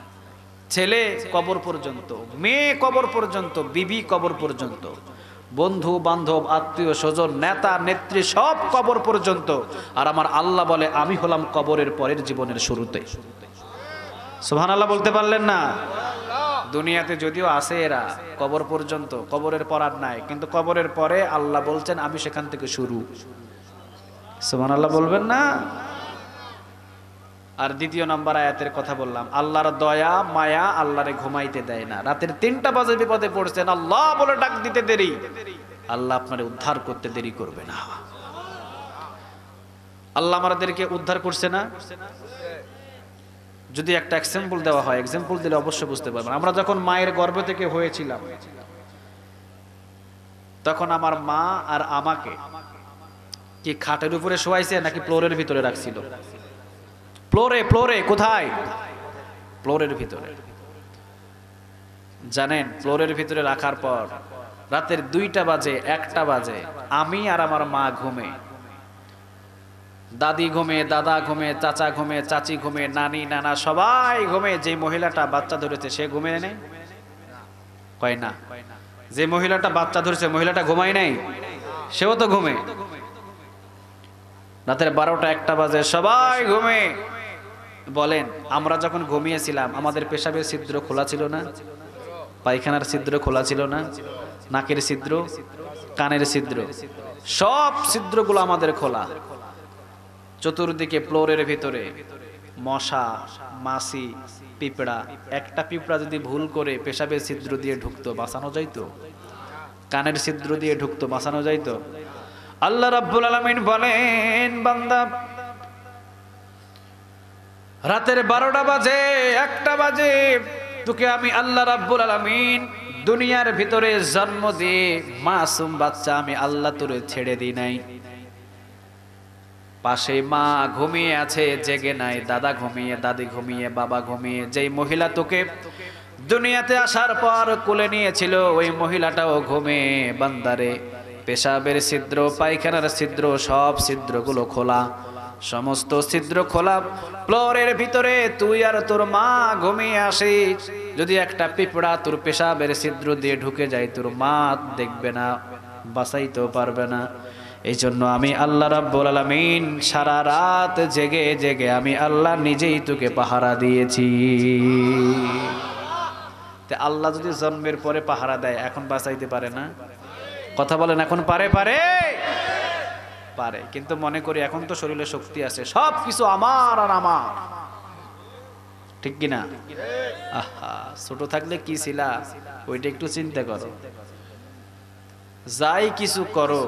ছেলে কবর পর্যন্ত, মেয়ে কবর পর্যন্ত, বিবি কবর পর্যন্ত, বন্ধু বান্ধব আত্মীয় স্বজন নেতা নেত্রী সব কবর পর্যন্ত। আর আমার আল্লাহ বলে আমি হলাম কবরের পরের জীবনের শুরুতে। সুবহানাল্লাহ বলতে পারলেন না? দুনিয়াতে যদিও আছে এরা কবর পর্যন্ত, কবরের পর আর নাই, কিন্তু কবরের পরে আল্লাহ বলছেন আমি সেখান থেকে শুরু। সুবহানাল্লাহ বলবেন না? আর 2 নম্বর আয়াতের কথা বললাম, আল্লাহর দয়া মায়া আল্লাহরে ঘুমাইতে দেয় না। রাতের 3টা বাজে বিপদে পড়ছেন, আল্লাহ বলে ডাক দিতে দেরি, আল্লাহ আপনারে উদ্ধার করতে দেরি করবে না। আল্লাহ আমাদেরকে উদ্ধার করছে না? যদি একটা এক্সাম্পল দেওয়া হয়, এক্সাম্পল দিলে অবশ্যই বুঝতে পারবেন। আমরা যখন মায়ের গর্ভ থেকে হয়েছিলাম, তখন আমার মা আর আমাকে কি খাটের উপরে শোয়াইছে নাকি ফ্লোরের ভিতরে রাখছিল? ফ্লোরে। কোথায়? ফ্লোরের ভিতরে। জানেন, ফ্লোরের ভিতরে রাখার পর রাতের 2টা বাজে 1টা বাজে, আমি আর আমার মা ঘুমে, দাদি ঘুমে, দাদা ঘুমে, চাচা ঘুমে, চাচি ঘুমে, নানি নানা সবাই ঘুমে। যে মহিলাটা বাচ্চা ধরেছে সে ঘুমে নেই? কয় না। যে মহিলাটা বাচ্চা ধরেছে মহিলাটা ঘুমায় নাই? সেও তো ঘুমে। রাতের 12টা 1টা বাজে সবাই ঘুমে। বলেন, আমরা যখন ঘুমিয়েছিলাম আমাদের পেশাবের ছিদ্র খোলা ছিল না? পায়খানার ছিদ্র খোলা ছিল না? নাকের ছিদ্র, কানের ছিদ্র, সব ছিদ্রগুলো আমাদের খোলা। চতুর্দিকে ফ্লোরের ভিতরে মশা, মাছি, পিঁপড়া। একটা পিঁপড়া যদি ভুল করে পেশাবের ছিদ্র দিয়ে ঢুকতো, বাঁচানো যাইতো? কানের ছিদ্র দিয়ে ঢুকতো, বাঁচানো যাইতো? আল্লাহ রাব্বুল আলামিন বলেন, বান্দা রাতের 12টা বাজে 1টা বাজে তোকে আমি আল্লাহ রাব্বুল আলামিন দুনিয়ার ভিতরে জন্ম দিয়ে মাসুম বাচ্চা আমি আল্লাহ তোরে ছেড়ে দিই নাই। পাশে মা ঘুমিয়ে আছে, জেগে নাই, দাদা ঘুমিয়ে, দাদি ঘুমিয়ে, বাবা ঘুমিয়ে। যেই মহিলা তোকে দুনিয়াতে আসার পর কোলে নিয়েছিল ওই মহিলাটাও ঘুমে। বান্দারে পেশাবের ছিদ্র, পায়খানার ছিদ্র, সব ছিদ্রগুলো খোলা, সমস্ত ছিদ্র খোলা। ফ্লোরের ভিতরে তুই আর তোর মা ঘুমিয়ে আসিস। যদি একটা পিঁপড়া তোর পেশাবের ছিদ্র দিয়ে ঢুকে যায়, তোর মা দেখবে না, বাঁচাইতেও পারবে না। এই জন্য আমি আল্লাহ রাব্বুল আলামিন সারা রাত জেগে জেগে আমি আল্লাহ নিজেই তোকে পাহারা দিয়েছি। তে আল্লাহ যদি জন্মের পরে পাহারা দেয়, এখন বাঁচাইতে পারে না? কথা বলেন, এখন পারে? পারে। কিন্তু মনে করি এখন তো শরীরে শক্তি আছে, সব কিছু আমার আর আমার, ঠিক কিনা? আহা, ছোট থাকলে কি ছিলা ওইটা একটু চিন্তা করো। যাই কিছু করো,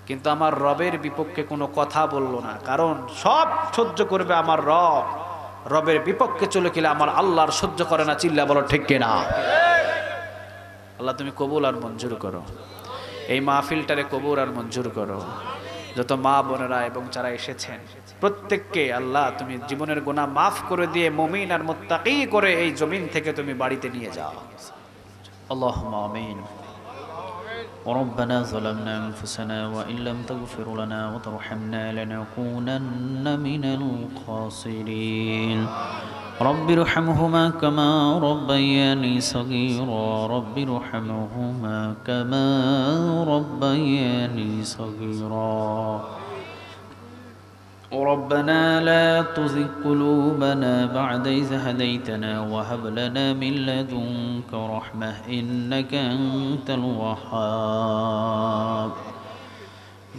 কিন্তু আমার রবের বিপক্ষে কোনো কথা বললো না, কারণ সব সহ্য করবে আমার রব। রবের বিপক্ষে চলে গেলে আমার আল্লাহর সহ্য করে না। চিল্লা বলো ঠিক কিনা? আল্লাহ তুমি কবুল আর মঞ্জুর করো, এই মাহফিলটারে কবুল আর মঞ্জুর করো। যত মা বোনেরা এবং যারা এসেছেন প্রত্যেককে আল্লাহ তুমি জীবনের গুনাহ মাফ করে দিয়ে মুমিন আর মুত্তাকি করে এই জমিন থেকে তুমি বাড়িতে নিয়ে যাও। আল্লাহুম্মা আমিন। ربنا ظلمنا أنفسنا وإن لم تغفر لنا وترحمنا لنكونن من الخاسرين رب ارحمهما كما ربياني صغيرا رب ارحمهما كما ربياني صغيرا ربنا لا تزغ قلوبنا بعد إذ هديتنا وهب لنا من لدنك رحمة إنك أنت الوهاب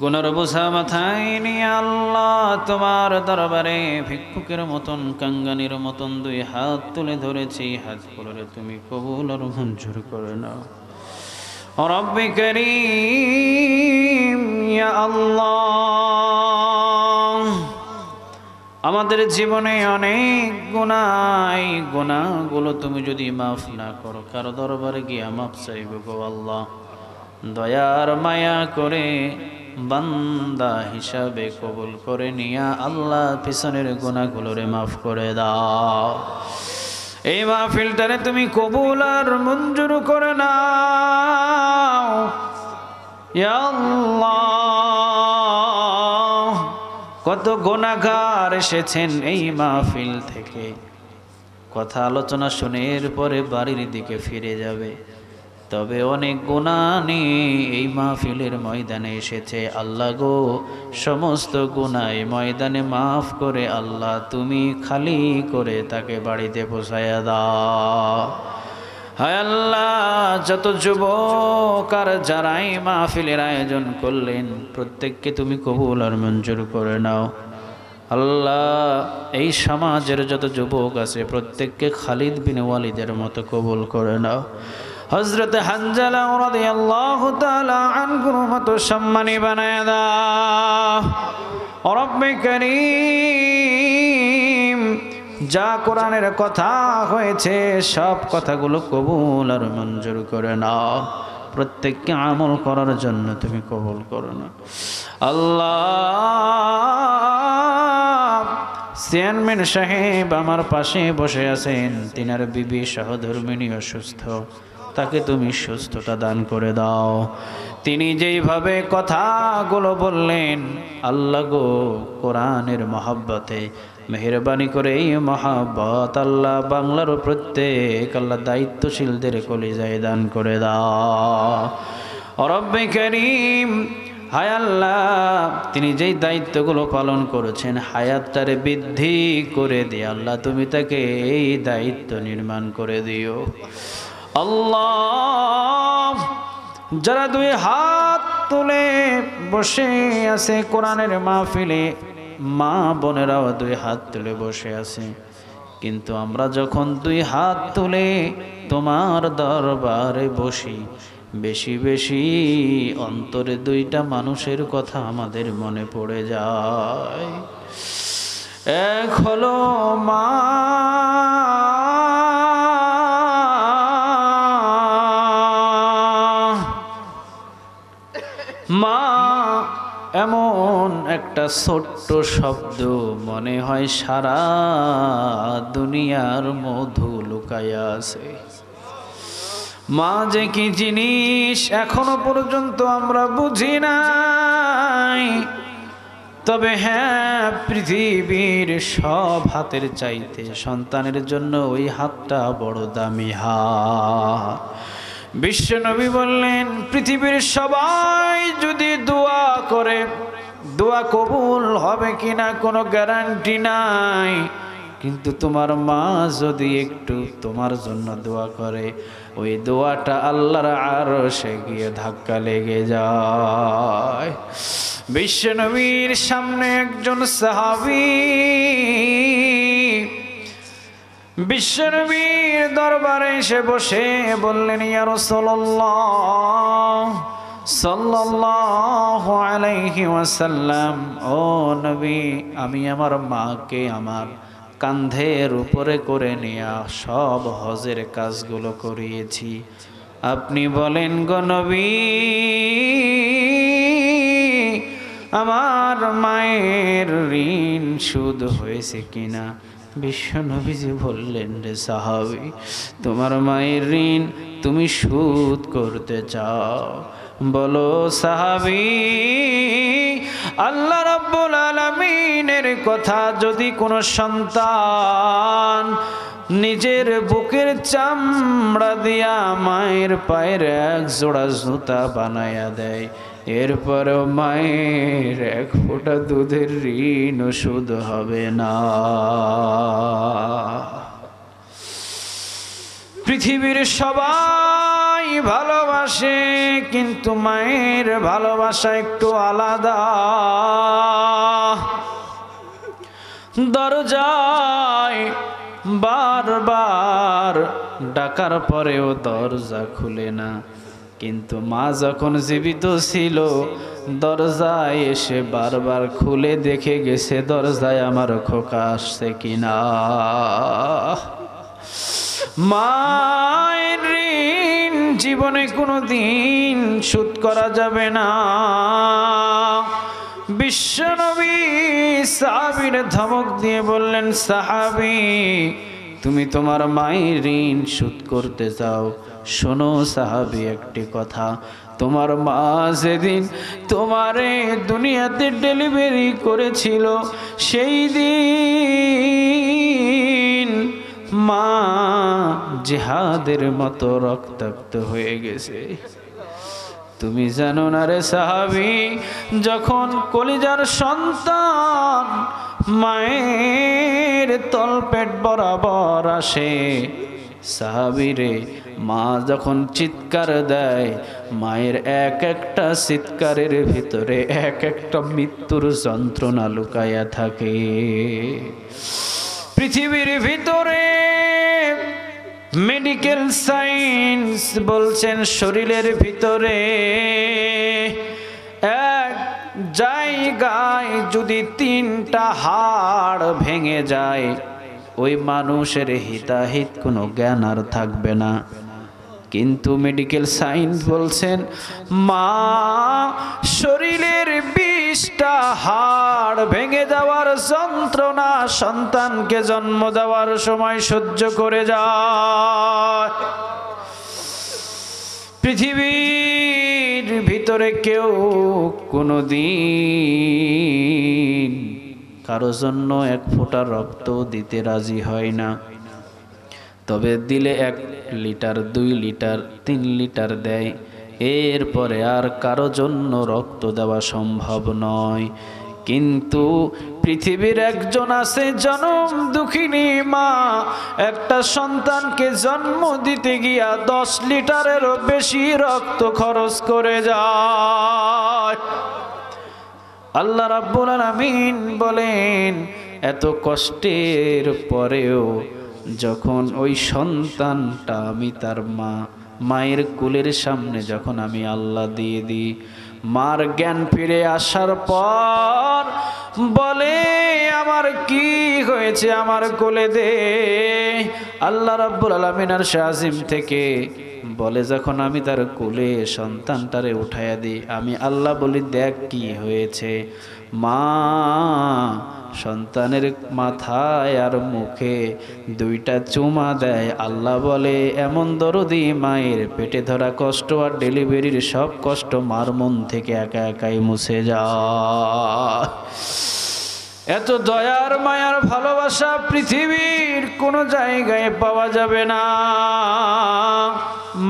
গুনার বোঝা মাথায় নিয়ে আল্লাহ তোমার দরবারে ভিক্ষুকের মতন, কাঙ্গানির মতন দুই হাত তুলে ধরেছি। হাতগুলোরে তুমি কবুল আর মঞ্জুর করে নাও। রব্বি করিম ইয়া আল্লাহ, আমাদের জীবনে অনেক গুনাহ, গুনাহগুলো তুমি যদি মাফ না করো, কারো দরবারে গিয়ে মাফ চাইব গো আল্লাহ। দয়ার মায়া করে বান্দা হিসাবে কবুল করে নিয়া আল্লাহ পিছনের গুনাহগুলোরে মাফ করে দাও। এই মাহফিলটারে তুমি কবুল আর মঞ্জুর করে নাও ইয়া আল্লাহ। কত গুনাহগার এসেছেন এই মাহফিল থেকে, কথা আলোচনা শুনে এরপরে বাড়ির দিকে ফিরে যাবে, তবে অনেক গুনাহ নিয়ে এই মাহফিলের ময়দানে এসেছে। আল্লাহ গো, সমস্ত গুনাহ ময়দানে মাফ করে আল্লাহ তুমি খালি করে তাকে বাড়িতে পৌঁছায়া দাও। হায় আল্লাহ, যত যুবক আর যারাই মাহফিলের আয়োজন করলেন প্রত্যেককে তুমি কবুল আর মঞ্জুর করে নাও। আল্লাহ, এই সমাজের যত যুবক আছে প্রত্যেককে খালিদ বিন ওয়ালিদের মতো কবুল করে নাও। হযরত হানজালা রাদিয়াল্লাহু তাআলা আনহুর মতো সম্মানী বানায় দাও। রব্বে করিম, যা কোরআনের কথা হয়েছে সব কথাগুলো কবুল আর মঞ্জুর করে নাও। প্রত্যেককে আমল করার জন্য তুমি কবুল করো না আল্লাহ। চেয়ারম্যান সাহেব আমার পাশে বসে আছেন, তিনার বিবি সহধর্মিনী অসুস্থ, তাকে তুমি সুস্থতা দান করে দাও। তিনি যেইভাবে কথাগুলো বললেন আল্লাহ গো, কোরআনের মহব্বতে মেহেরবানি করে এই মহব্বত আল্লাহ বাংলার প্রত্যেক আল্লাহ দায়িত্বশীলদের কলিজায় দান করে দাও। রব্বে করিম, হায় আল্লাহ, তিনি যেই দায়িত্বগুলো পালন করেছেন হায়াতটারে বৃদ্ধি করে দিয়ে আল্লাহ তুমি তাকে এই দায়িত্ব নির্মাণ করে দিও। আল্লাহ, যারা দুই হাত তুলে বসে আছে কোরআনের মাহফিলে, মা বোনেরাও দুই হাত তুলে বসে আছে, কিন্তু আমরা যখন দুই হাত তুলে তোমার দরবারে বসি, বেশি বেশি অন্তরে দুইটা মানুষের কথা আমাদের মনে পড়ে যায়। এক হলো মা, মা এমন একটা ছোট্ট শব্দ, মনে হয় সারা দুনিয়ার মধু লুকায়া আছে। মা যে কি জিনিস এখনো পর্যন্ত আমরা বুঝি নাই। তবে হ্যাঁ, পৃথিবীর সব হাতের চাইতে সন্তানের জন্য ওই হাতটা বড় দামি হাত। বিশ্বনবী বললেন, পৃথিবীর সবাই যদি দোয়া করে, দোয়া কবুল হবে কিনা কোনো গ্যারান্টি নাই, কিন্তু তোমার মা যদি একটু তোমার জন্য দোয়া করে, ওই দোয়াটা আল্লাহর আরশে গিয়ে ধাক্কা লেগে যায়। বিশ্বনবীর সামনে একজন সাহাবী বিশ্বনবীর দরবারে এসে বসে বললেন, ইয়া রাসূলুল্লাহ সাল্লাল্লাহু আলাইহি ওয়াসাল্লাম, ও নবী, আমি আমার মাকে আমার কাঁধের উপরে করে নিয়ে সব হজের কাজগুলো করিয়েছি। আপনি বলেন গো নবী, আমার মায়ের ঋণ শোধ হয়েছে কিনা? বিশ্বনবীজি বললেন, রে সাহাবী, তোমার মায়ের ঋণ তুমি শোধ করতে চাও? বলো সাহাবী, আল্লাহ রাব্বুল আলামিনের কথা যদি কোনো সন্তান নিজের বুকের চামড়া দিয়া মায়ের পায়ের এক জোড়া জুতা বানায়া দেয়, এরপরেও মায়ের এক ফোঁটা দুধের ঋণ শোধ হবে না। পৃথিবীর সবাই ভালোবাসে, কিন্তু মায়ের ভালোবাসা একটু আলাদা। দরজায় বারবার ডাকার পরেও দরজা খুলে না, কিন্তু মা যখন জীবিত ছিল দরজায় এসে বারবার খুলে দেখে গেছে দরজায় আমার খোকা আসছে কিনা। মায়ের ঋণ জীবনে কোনো দিন শোধ করা যাবে না। বিশ্বনবী সাহাবীর ধমক দিয়ে বললেন, সাহাবী, তুমি তোমার মায়ের ঋণ শোধ করতে চাও? শোনো সাহাবী, একটি কথা, তোমার মা যেদিন তোমারে দুনিয়াতে ডেলিভারি করেছিল, সেই দিন মা জিহাদের মতো রক্তাক্ত হয়ে গেছে। তুমি জানো না রে সাহাবী, যখন কলিজার সন্তান মায়ের তলপেট বরাবর আসে, সাহাবী রে, মা যখন চিৎকার দেয়, মায়ের এক একটা চিৎকারের ভিতরে এক একটা মৃত্যুর যন্ত্রণা লুকায়া থাকে। পৃথিবীর ভিতরে মেডিকেল সায়েন্স বলছেন, শরীরের ভিতরে এক জায়গায় যদি 3টা হাড় ভেঙে যায়, ওই মানুষের হিতাহিত কোনো জ্ঞান আর থাকবে না। কিন্তু মেডিকেল সায়েন্স বলছেন, মা শরীরের 20টা হাড় ভেঙে যাওয়ার যন্ত্রণা সন্তানকে জন্ম দেওয়ার সময় সহ্য করে যায়। পৃথিবীর ভিতরে কেউ কোনোদিন কারো জন্য এক ফোঁটা রক্ত দিতে রাজি হয় না, তবে দিলে 1 লিটার, 2 লিটার, 3 লিটার দেয়। এরপরে আর কারো জন্য রক্ত দেওয়া সম্ভব নয়। কিন্তু পৃথিবীর একজন আছে জনম দুঃখিনী মা, একটা সন্তানকে জন্ম দিতে গিয়া 10 লিটারেরও বেশি রক্ত খরচ করে যায়। আল্লাহ রাব্বুল আলামিন বলেন, এত কষ্টের পরেও যখন ওই সন্তানটা আমি তার মায়ের কোলের সামনে যখন আমি আল্লাহ দিয়ে দিই, মার জ্ঞান ফিরে আসার পর বলে, আমার কি হয়েছে, আমার কোলে দে। আল্লাহ রাব্বুল আলামিন আরশে আজিম থেকে বলে যখন আমি তার কোলে সন্তানটারে উঠাইয়া দিই, আমি আল্লাহ বলি দেখ কি হয়েছে। মা সন্তানের মাথায় আর মুখে দুইটা চুমা দেয়। আল্লাহ বলে এমন দরদি মায়ের পেটে ধরা কষ্ট আর ডেলিভারির সব কষ্ট মার মন থেকে একা একাই মুছে যায়। এত দয়ার মায়ার ভালোবাসা পৃথিবীর কোনো জায়গায় পাওয়া যাবে না।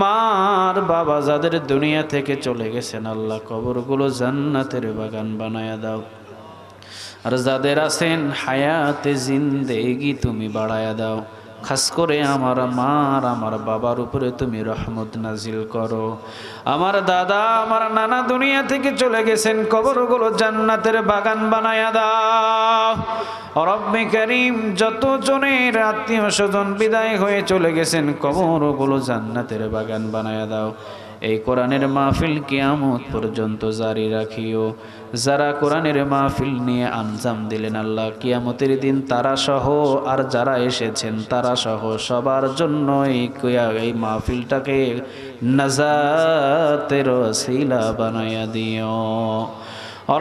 মার বাবা যাদের দুনিয়া থেকে চলে গেছেন, আল্লাহ কবরগুলো জান্নাতের বাগান বানায়া দাও। আর যাদের আছেন হায়াতে জিন্দেগি তুমি বাড়ায়া দাও। খাস করে আমার মার আমার বাবার উপরে তুমি রহমত নাজিল করো। আমার দাদা আমার নানা দুনিয়া থেকে চলে গেছেন, কবরগুলো জান্নাতের বাগান বানায়া দাও। রব্বে কারীম যত জনের আত্মীয় স্বজন বিদায় হয়ে চলে গেছেন, কবরগুলো জান্নাতের বাগান বানায়া দাও। এই কোরআনের মাহফিল কিয়ামত পর্যন্ত জারি রাখিও। যারা কোরআনের মাহফিল নিয়ে আঞ্জাম দিলেন আল্লাহ, কিয়ামতের দিন তারা সহ আর যারা এসেছেন তারা সহ সবার জন্য এই মাহফিলটাকে নাজাতের ওসিলা বানায়া দিও।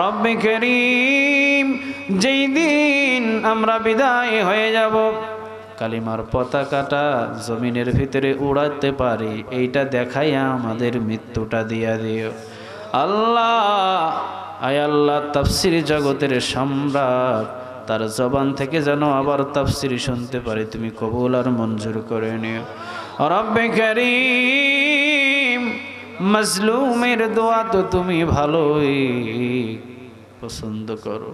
রব্বে কারীম যেই দিন আমরা বিদায় হয়ে যাব, কালিমার পতাকাটা জমিনের ভিতরে উড়াতে পারি এইটা দেখাইয়া আমাদের মৃত্যুটা দিয়া দিও আল্লাহ। আয় আল্লাহ, তাফসীর জগতের সম্রাট, তার জবান থেকে যেন আবার তাফসীর শুনতে পারি, তুমি কবুল আর মঞ্জুর করে নিও। রব্বে কারীম মাজলুমের দোয়া তো তুমি ভালোই পছন্দ করো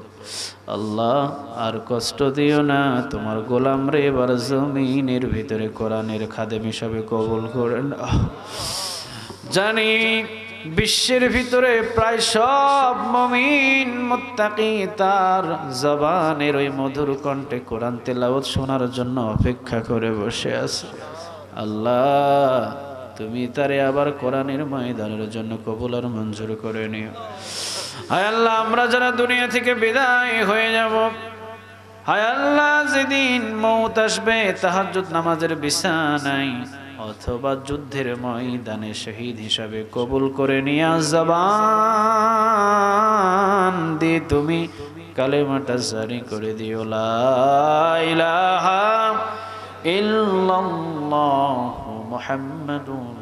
আল্লাহ, আর কষ্ট দিও না। তোমার গোলাম রে এবার জমিনের ভিতরে কোরআনের খাদেম হিসাবে কবুল করে না। জানি বিশ্বের ভিতরে প্রায় সব মুমিন মুত্তাকি তার জবানের ওই মধুর কণ্ঠে কোরআন তেলাওয়াত শোনার জন্য অপেক্ষা করে বসে আছে। আল্লাহ তুমি তারে আবার কোরআনের ময়দানের জন্য কবুল আর মঞ্জুর করে নিও। হায় আল্লাহ, আমরা যারা দুনিয়া থেকে বিদায় হয়ে যাব, হায় আল্লাহ যেদিন মৌত আসবে তাহাজ্জুদ নামাজের বিছানায় অথবা যুদ্ধের ময়দানে শহীদ হিসাবে কবুল করে নিয়া জবান দিয়ে তুমি কালেমাটা জারি করে দিও, লা ইলাহা ইল্লাল্লাহু মুহাম্মাদুর